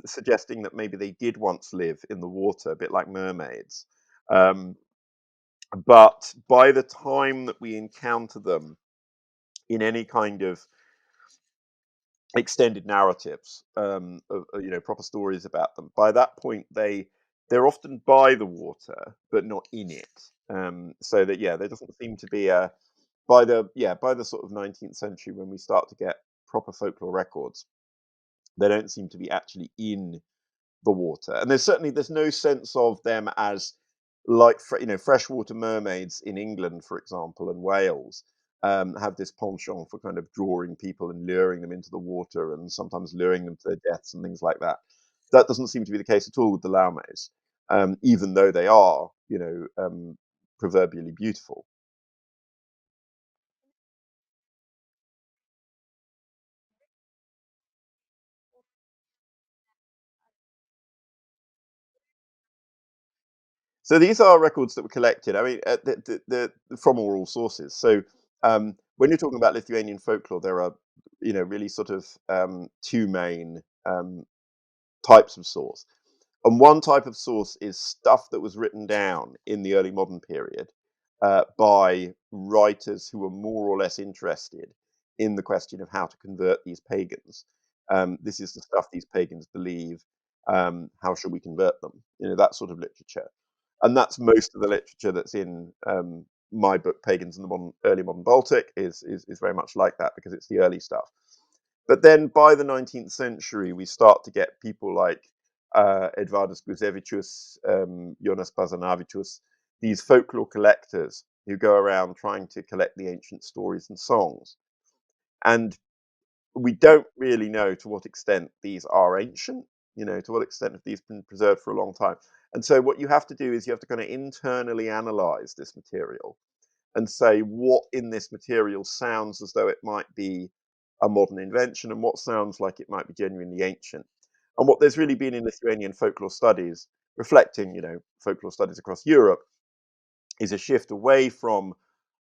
suggesting that maybe they did once live in the water, a bit like mermaids. Um, but by the time that we encounter them in any kind of extended narratives, of proper stories about them, by that point they're often by the water but not in it. So that yeah, there doesn't seem to be a by the sort of 19th century, when we start to get proper folklore records, they don't seem to be actually in the water. And there's no sense of them as like freshwater mermaids in England, for example, and Wales. Have this penchant for kind of drawing people and luring them into the water, and sometimes luring them to their deaths and things like that. That doesn't seem to be the case at all with the Laumes, even though they are, proverbially beautiful. So these are records that were collected. I mean, from oral sources. So when you're talking about Lithuanian folklore, there are, really sort of two main types of source. And one type of source is stuff that was written down in the early modern period by writers who were more or less interested in the question of how to convert these pagans. This is the stuff these pagans believe. How should we convert them? That sort of literature. And that's most of the literature that's in my book, Pagans in the Early Modern Baltic, is very much like that, because it's the early stuff. But then by the 19th century, we start to get people like Edvardas Guzevičius, Jonas Bazanavičius, these folklore collectors who go around trying to collect the ancient stories and songs. And we don't really know to what extent these are ancient, to what extent have these been preserved for a long time. And so what you have to do is you have to kind of internally analyze this material and say what in this material sounds as though it might be a modern invention and what sounds like it might be genuinely ancient. And what there's really been in Lithuanian folklore studies, reflecting, folklore studies across Europe, is a shift away from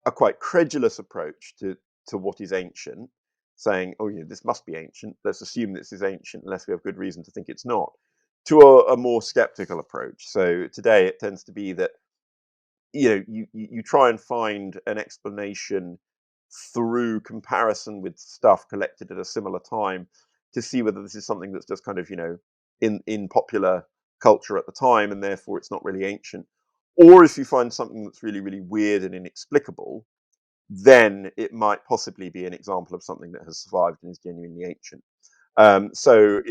a quite credulous approach to what is ancient, saying, "Oh, this must be ancient. Let's assume this is ancient, unless we have good reason to think it's not," to a more skeptical approach. So today it tends to be that you try and find an explanation through comparison with stuff collected at a similar time to see whether this is something that's just kind of in popular culture at the time, and therefore it's not really ancient. Or if you find something that's really, really weird and inexplicable, then it might possibly be an example of something that has survived and is genuinely ancient. So,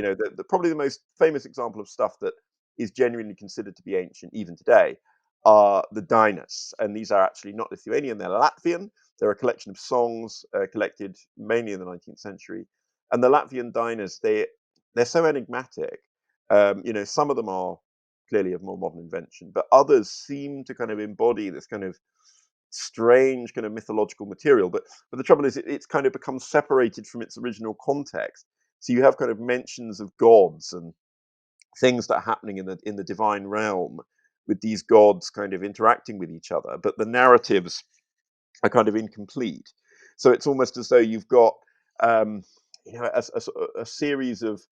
probably the most famous example of stuff that is genuinely considered to be ancient even today are the dinas. And these are actually not Lithuanian, they're Latvian. They're a collection of songs collected mainly in the 19th century. And the Latvian dinas, they're so enigmatic. Some of them are clearly of more modern invention, but others seem to kind of embody this kind of strange kind of mythological material. But the trouble is, it's kind of become separated from its original context. So you have kind of mentions of gods and things that are happening in the divine realm, with these gods kind of interacting with each other, but the narratives are kind of incomplete. So it's almost as though you've got um, a series of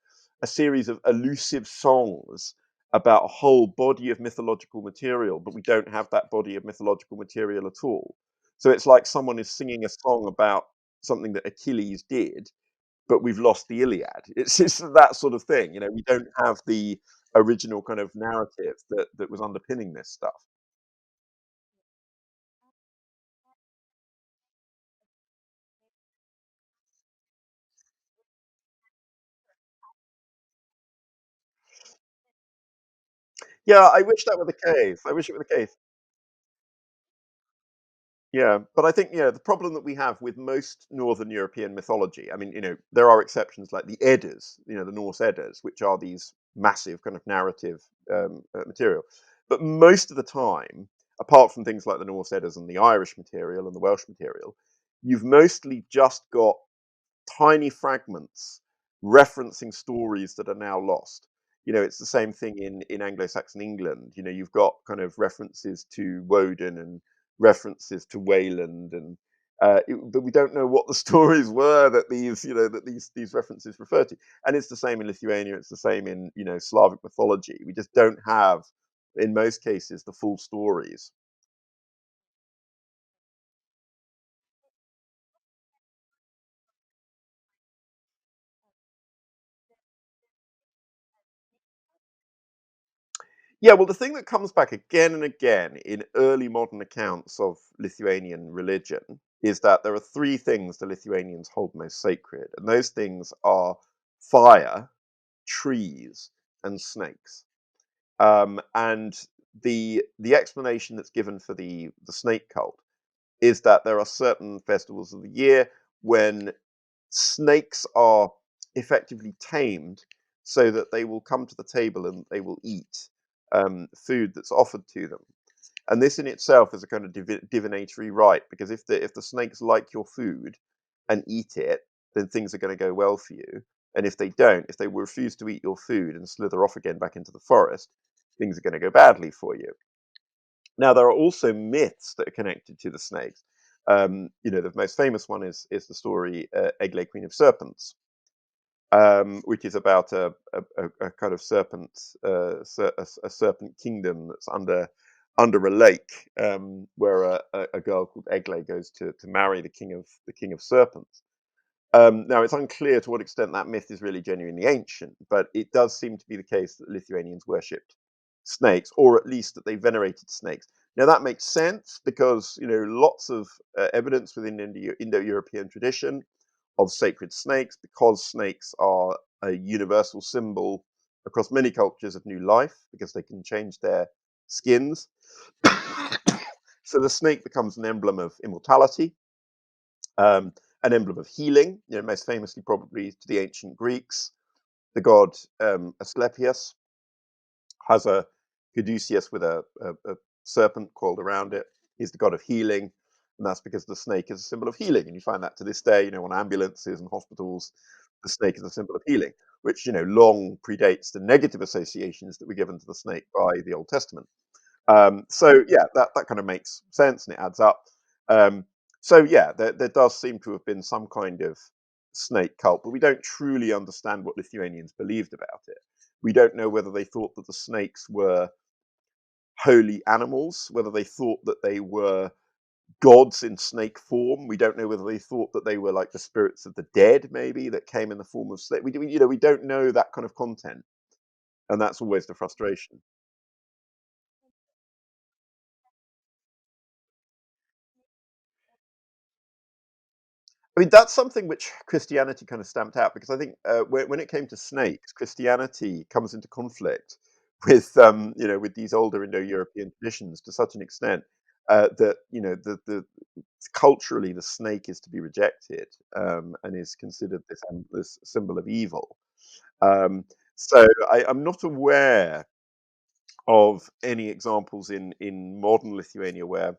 elusive songs about a whole body of mythological material, but we don't have that body of mythological material at all. So it's like someone is singing a song about something that Achilles did, but we've lost the Iliad. It's just that sort of thing. We don't have the original kind of narrative that was underpinning this stuff. Yeah, I wish that were the case. I wish it were the case. Yeah, but I think the problem that we have with most Northern European mythology, I mean, there are exceptions like the Eddas, the Norse Eddas, which are these massive kind of narrative material. But most of the time, apart from things like the Norse Eddas and the Irish material and the Welsh material, you've mostly just got tiny fragments referencing stories that are now lost. It's the same thing in Anglo-Saxon England. You've got kind of references to Woden and references to Wayland, and but we don't know what the stories were that these references refer to. And it's the same in Lithuania. It's the same in Slavic mythology. We just don't have, in most cases, the full stories. Yeah, well, the thing that comes back again and again in early modern accounts of Lithuanian religion is that there are three things the Lithuanians hold most sacred, and those things are fire, trees, and snakes. And the explanation that's given for the snake cult is that there are certain festivals of the year when snakes are effectively tamed so that they will come to the table and they will eat food that's offered to them. And this in itself is a kind of divinatory rite, because if the snakes like your food and eat it, then things are going to go well for you. And if they don't, if they refuse to eat your food and slither off again back into the forest, things are going to go badly for you. Now, there are also myths that are connected to the snakes. The most famous one is the story Egle, Queen of Serpents, which is about a kind of serpent, a serpent kingdom that's under a lake, where a girl called Egle goes to marry the king of serpents. Now, it's unclear to what extent that myth is really genuinely ancient, but it does seem to be the case that Lithuanians worshipped snakes, or at least that they venerated snakes. Now, that makes sense because lots of evidence within Indo-European tradition of sacred snakes, because snakes are a universal symbol across many cultures of new life, because they can change their skins. So the snake becomes an emblem of immortality, um, an emblem of healing. Most famously, probably to the ancient Greeks, the god Asclepius has a caduceus with a serpent coiled around it. He's the god of healing, and that's because the snake is a symbol of healing. And you find that to this day, on ambulances and hospitals, the snake is a symbol of healing, which long predates the negative associations that were given to the snake by the Old Testament. So yeah, that kind of makes sense and it adds up. So yeah, there does seem to have been some kind of snake cult, but we don't truly understand what Lithuanians believed about it. We don't know whether they thought that the snakes were holy animals, whether they thought that they were gods in snake form. We don't know whether they thought that they were like the spirits of the dead, maybe that came in the form of snake. We don't know that kind of content, and that's always the frustration. I mean, that's something which Christianity kind of stamped out because I think when it came to snakes, Christianity comes into conflict with with these older Indo-European traditions to such an extent that the culturally the snake is to be rejected and is considered this symbol of evil. Um, so I'm not aware of any examples in modern Lithuania where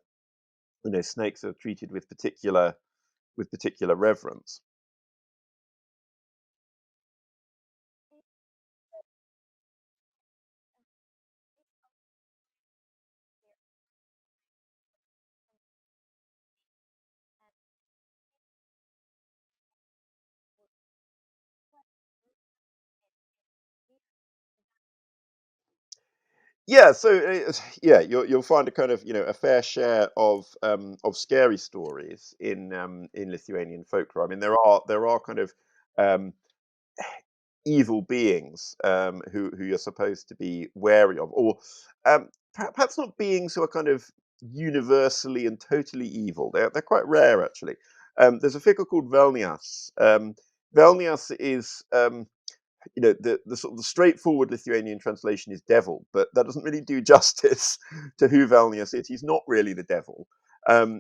snakes are treated with particular reverence. Yeah, so yeah, you'll find a kind of a fair share of scary stories in Lithuanian folklore. I mean, there are kind of um, evil beings who you're supposed to be wary of, or perhaps not beings who are kind of universally and totally evil. They're quite rare actually. There's a figure called Velnias. Velnias is the sort of the straightforward Lithuanian translation is devil, but that doesn't really do justice to who Valnius is. He's not really the devil.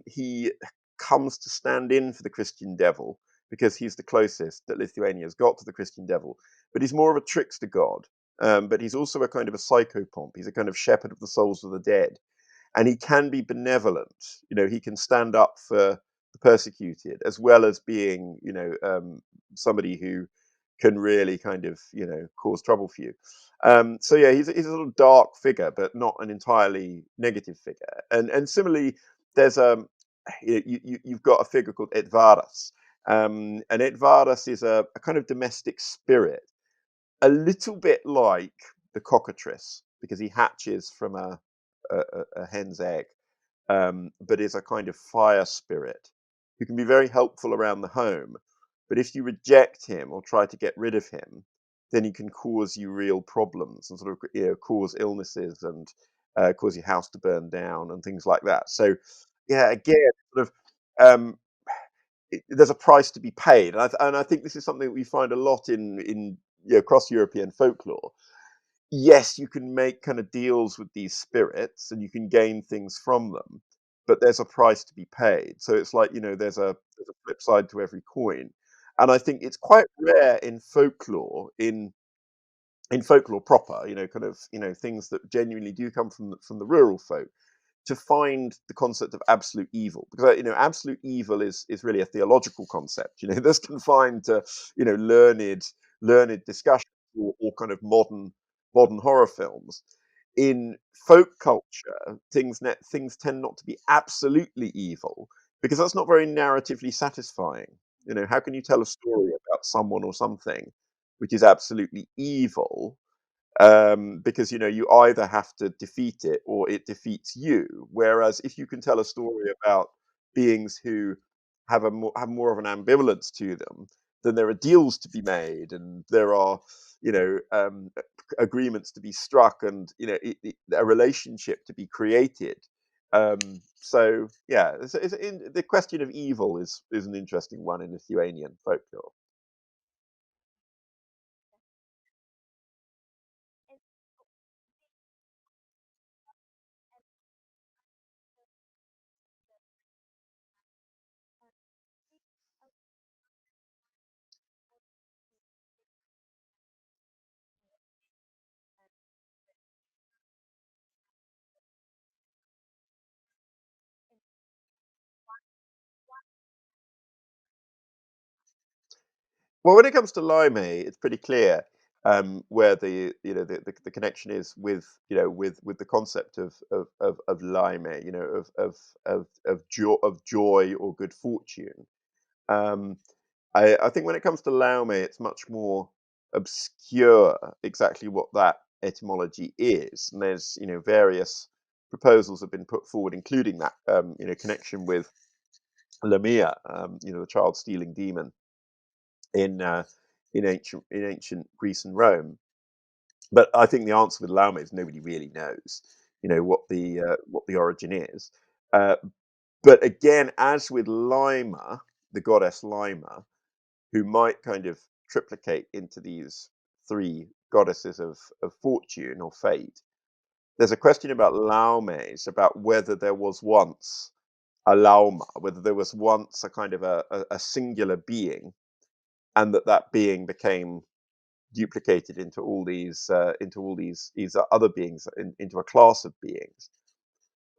He comes to stand in for the Christian devil because he's the closest that Lithuania's got to the Christian devil. But he's more of a trickster god. But he's also a kind of a psychopomp. He's a kind of shepherd of the souls of the dead, and he can be benevolent. He can stand up for the persecuted as well as being somebody who can really kind of cause trouble for you. So yeah, he's a sort of dark figure, but not an entirely negative figure. And similarly, there's you've got a figure called Etvaras, and Etvaras is a kind of domestic spirit, a little bit like the cockatrice because he hatches from a hen's egg, but is a kind of fire spirit who can be very helpful around the home. But if you reject him or try to get rid of him, then he can cause you real problems and sort of cause illnesses and cause your house to burn down and things like that. So yeah, again, sort of there's a price to be paid, and I think this is something that we find a lot in across European folklore. Yes, you can make kind of deals with these spirits and you can gain things from them, but there's a price to be paid. So it's like, there's a flip side to every coin. And I think it's quite rare in folklore, in folklore proper, kind of, things that genuinely do come from the rural folk to find the concept of absolute evil, because absolute evil is really a theological concept. This confined to learned discussion, or kind of modern horror films. In folk culture, things tend not to be absolutely evil because that's not very narratively satisfying. How can you tell a story about someone or something which is absolutely evil, because you either have to defeat it or it defeats you. Whereas if you can tell a story about beings who have more of an ambivalence to them, then there are deals to be made, and there are agreements to be struck, and a relationship to be created. Um, so yeah, the question of evil is an interesting one in Lithuanian folklore. Well, when it comes to Laime, it's pretty clear. where the connection is with with the concept of Laime, of joy or good fortune. Um, I think when it comes to Laume, it's much more obscure exactly what that etymology is, and there's various proposals have been put forward, including that connection with Lamia, the child stealing demon in ancient Greece and Rome. But I think the answer with Laume is nobody really knows, what the origin is. Uh, but again, as with Lima, the goddess Lima, who might kind of triplicate into these three goddesses of fortune or fate, there's a question about Laumes, about whether there was once a Lauma, whether there was once a kind of a singular being, and that being became duplicated into all these other beings, into a class of beings.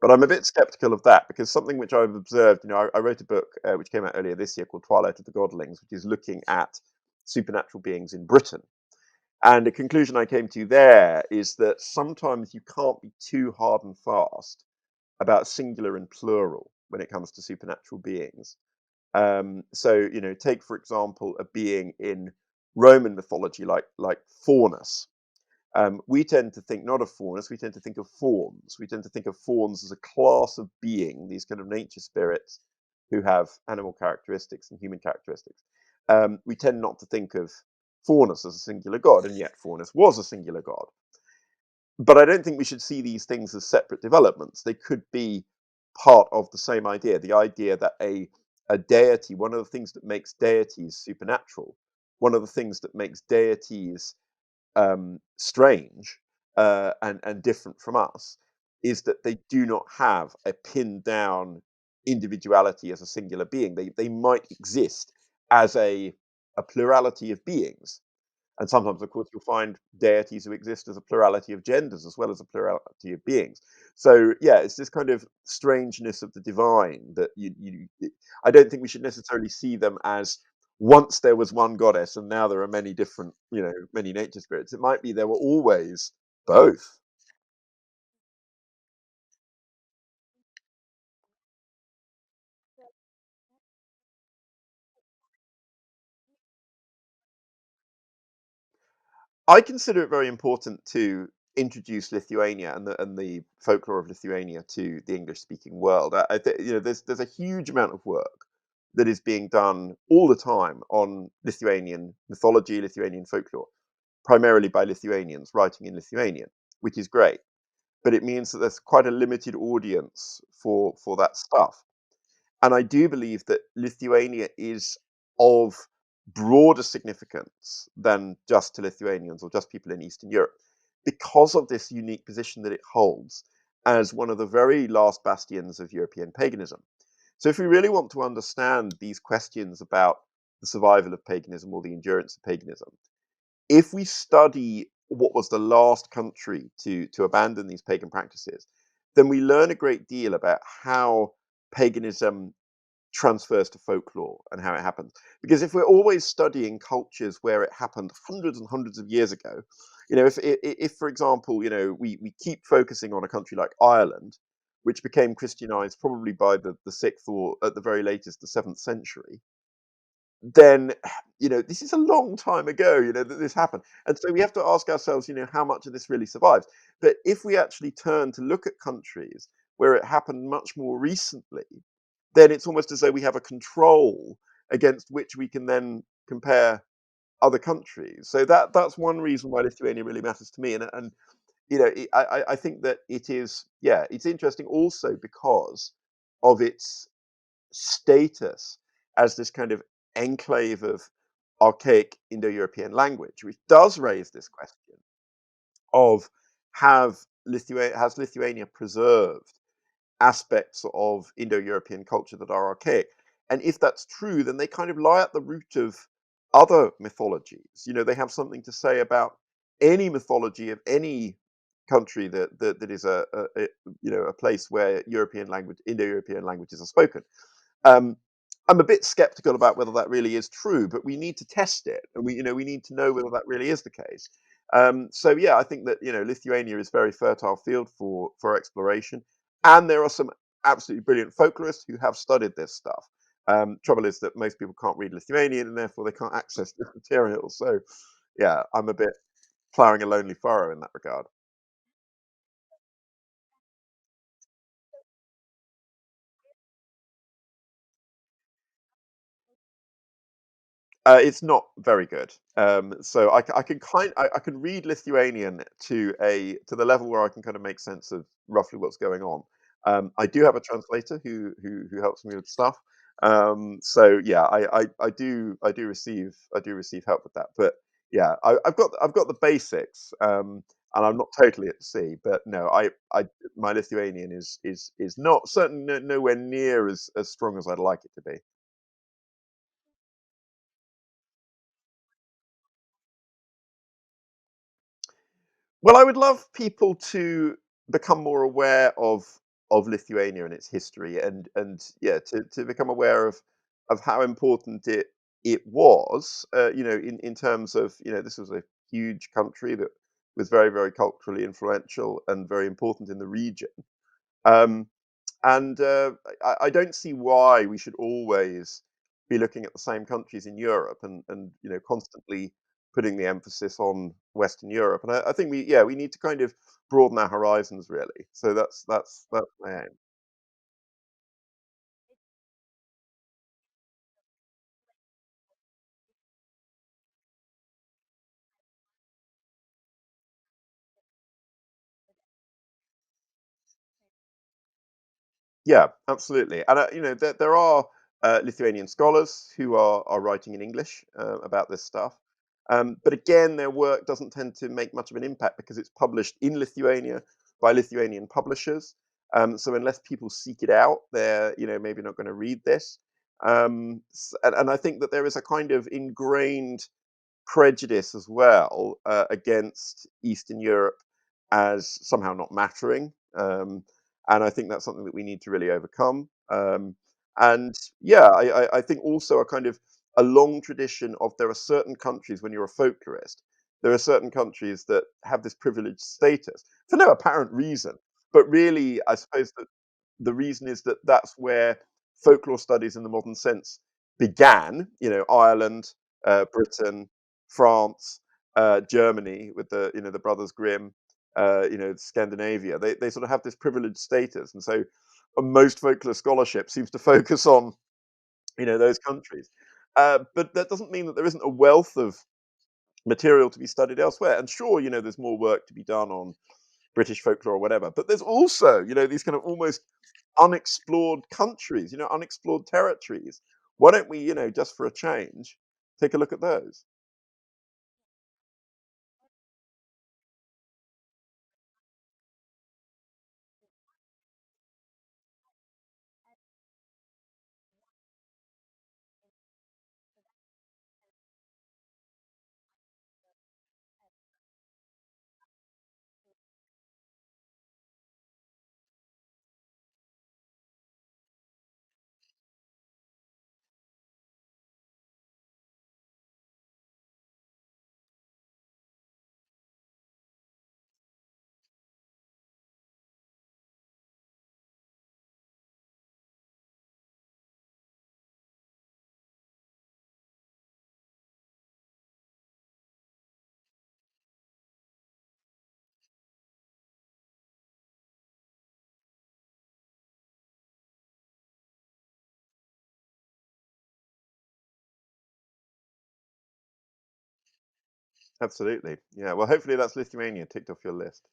But I'm a bit skeptical of that, because something which I've observed, I wrote a book which came out earlier this year called Twilight of the Godlings, which is looking at supernatural beings in Britain. And the conclusion I came to there is that sometimes you can't be too hard and fast about singular and plural when it comes to supernatural beings. So, take for example a being in Roman mythology like Faunus. We tend to think not of faunus, we tend to think of fauns. We tend to think of fauns as a class of being, these kind of nature spirits who have animal characteristics and human characteristics. We tend not to think of Faunus as a singular god, and yet Faunus was a singular god. But I don't think we should see these things as separate developments. They could be part of the same idea, the idea that a deity, one of the things that makes deities supernatural, one of the things that makes deities strange and different from us, is that they do not have a pinned down individuality as a singular being. They might exist as a plurality of beings. And sometimes, of course, you'll find deities who exist as a plurality of genders as well as a plurality of beings. So, yeah, it's this kind of strangeness of the divine that I don't think we should necessarily see them as once there was one goddess and now there are many different, many nature spirits. It might be there were always both. I consider it very important to introduce Lithuania and the folklore of Lithuania to the English-speaking world. There's a huge amount of work that is being done all the time on Lithuanian mythology, Lithuanian folklore, primarily by Lithuanians writing in Lithuanian, which is great. But it means that there's quite a limited audience for that stuff. And I do believe that Lithuania is of broader significance than just to Lithuanians or just people in Eastern Europe, because of this unique position that it holds as one of the very last bastions of European paganism. So, if we really want to understand these questions about the survival of paganism or the endurance of paganism, if we study what was the last country to abandon these pagan practices, then we learn a great deal about how paganism transfers to folklore and how it happens. Because if we're always studying cultures where it happened hundreds and hundreds of years ago, if for example, we keep focusing on a country like Ireland, which became Christianized probably by the sixth or at the very latest the seventh century, then this is a long time ago, that this happened. And so we have to ask ourselves, how much of this really survives. But if we actually turn to look at countries where it happened much more recently, then it's almost as though we have a control against which we can then compare other countries. So that's one reason why Lithuania really matters to me. And I think that it is, yeah, it's interesting also because of its status as this kind of enclave of archaic Indo-European language, which does raise this question of has Lithuania preserved aspects of Indo-European culture that are archaic? And if that's true, then they kind of lie at the root of other mythologies. They have something to say about any mythology of any country that is a place where Indo-European languages are spoken. Um, I'm a bit skeptical about whether that really is true, but we need to test it, and we need to know whether that really is the case. So yeah, I think that Lithuania is a very fertile field for exploration, and there are some absolutely brilliant folklorists who have studied this stuff. Trouble is that most people can't read Lithuanian, and therefore they can't access this material. So yeah, I'm a bit ploughing a lonely furrow in that regard. It's not very good. So I can I can read Lithuanian to the level where I can kind of make sense of roughly what's going on. I do have a translator who helps me with stuff. So yeah, I do receive help with that. But yeah, I've got the basics, and I'm not totally at sea. But no, I my Lithuanian is not certainly nowhere near as strong as I'd like it to be. Well, I would love people to become more aware of Lithuania and its history, and yeah, to become aware of how important it was. In terms of this was a huge country that was very culturally influential and very important in the region. Um, and I don't see why we should always be looking at the same countries in Europe and constantly putting the emphasis on Western Europe. And I think we need to kind of broaden our horizons really. So that's my aim. Yeah, absolutely. And there are Lithuanian scholars who are writing in English about this stuff. But again, their work doesn't tend to make much of an impact because it's published in Lithuania by Lithuanian publishers. So unless people seek it out, they're maybe not going to read this. And I think that there is a kind of ingrained prejudice as well against Eastern Europe as somehow not mattering. And I think that's something that we need to really overcome. And yeah, I think also a kind of a long tradition of there are certain countries when you're a folklorist, there are certain countries that have this privileged status for no apparent reason. But really, I suppose that the reason is that that's where folklore studies in the modern sense began. Ireland, Britain, France, Germany with the Brothers Grimm, Scandinavia. They sort of have this privileged status, and so most folklore scholarship seems to focus on those countries. But that doesn't mean that there isn't a wealth of material to be studied elsewhere. And sure, there's more work to be done on British folklore or whatever. But there's also, these kind of almost unexplored countries, unexplored territories. Why don't we, just for a change, take a look at those? Absolutely. Yeah. Well, hopefully that's Lithuania ticked off your list.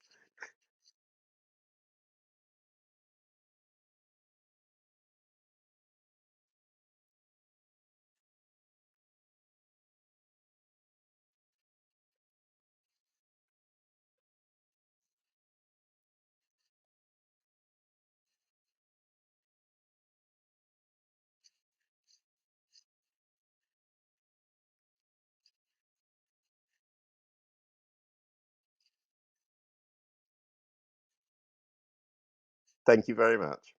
Thank you very much.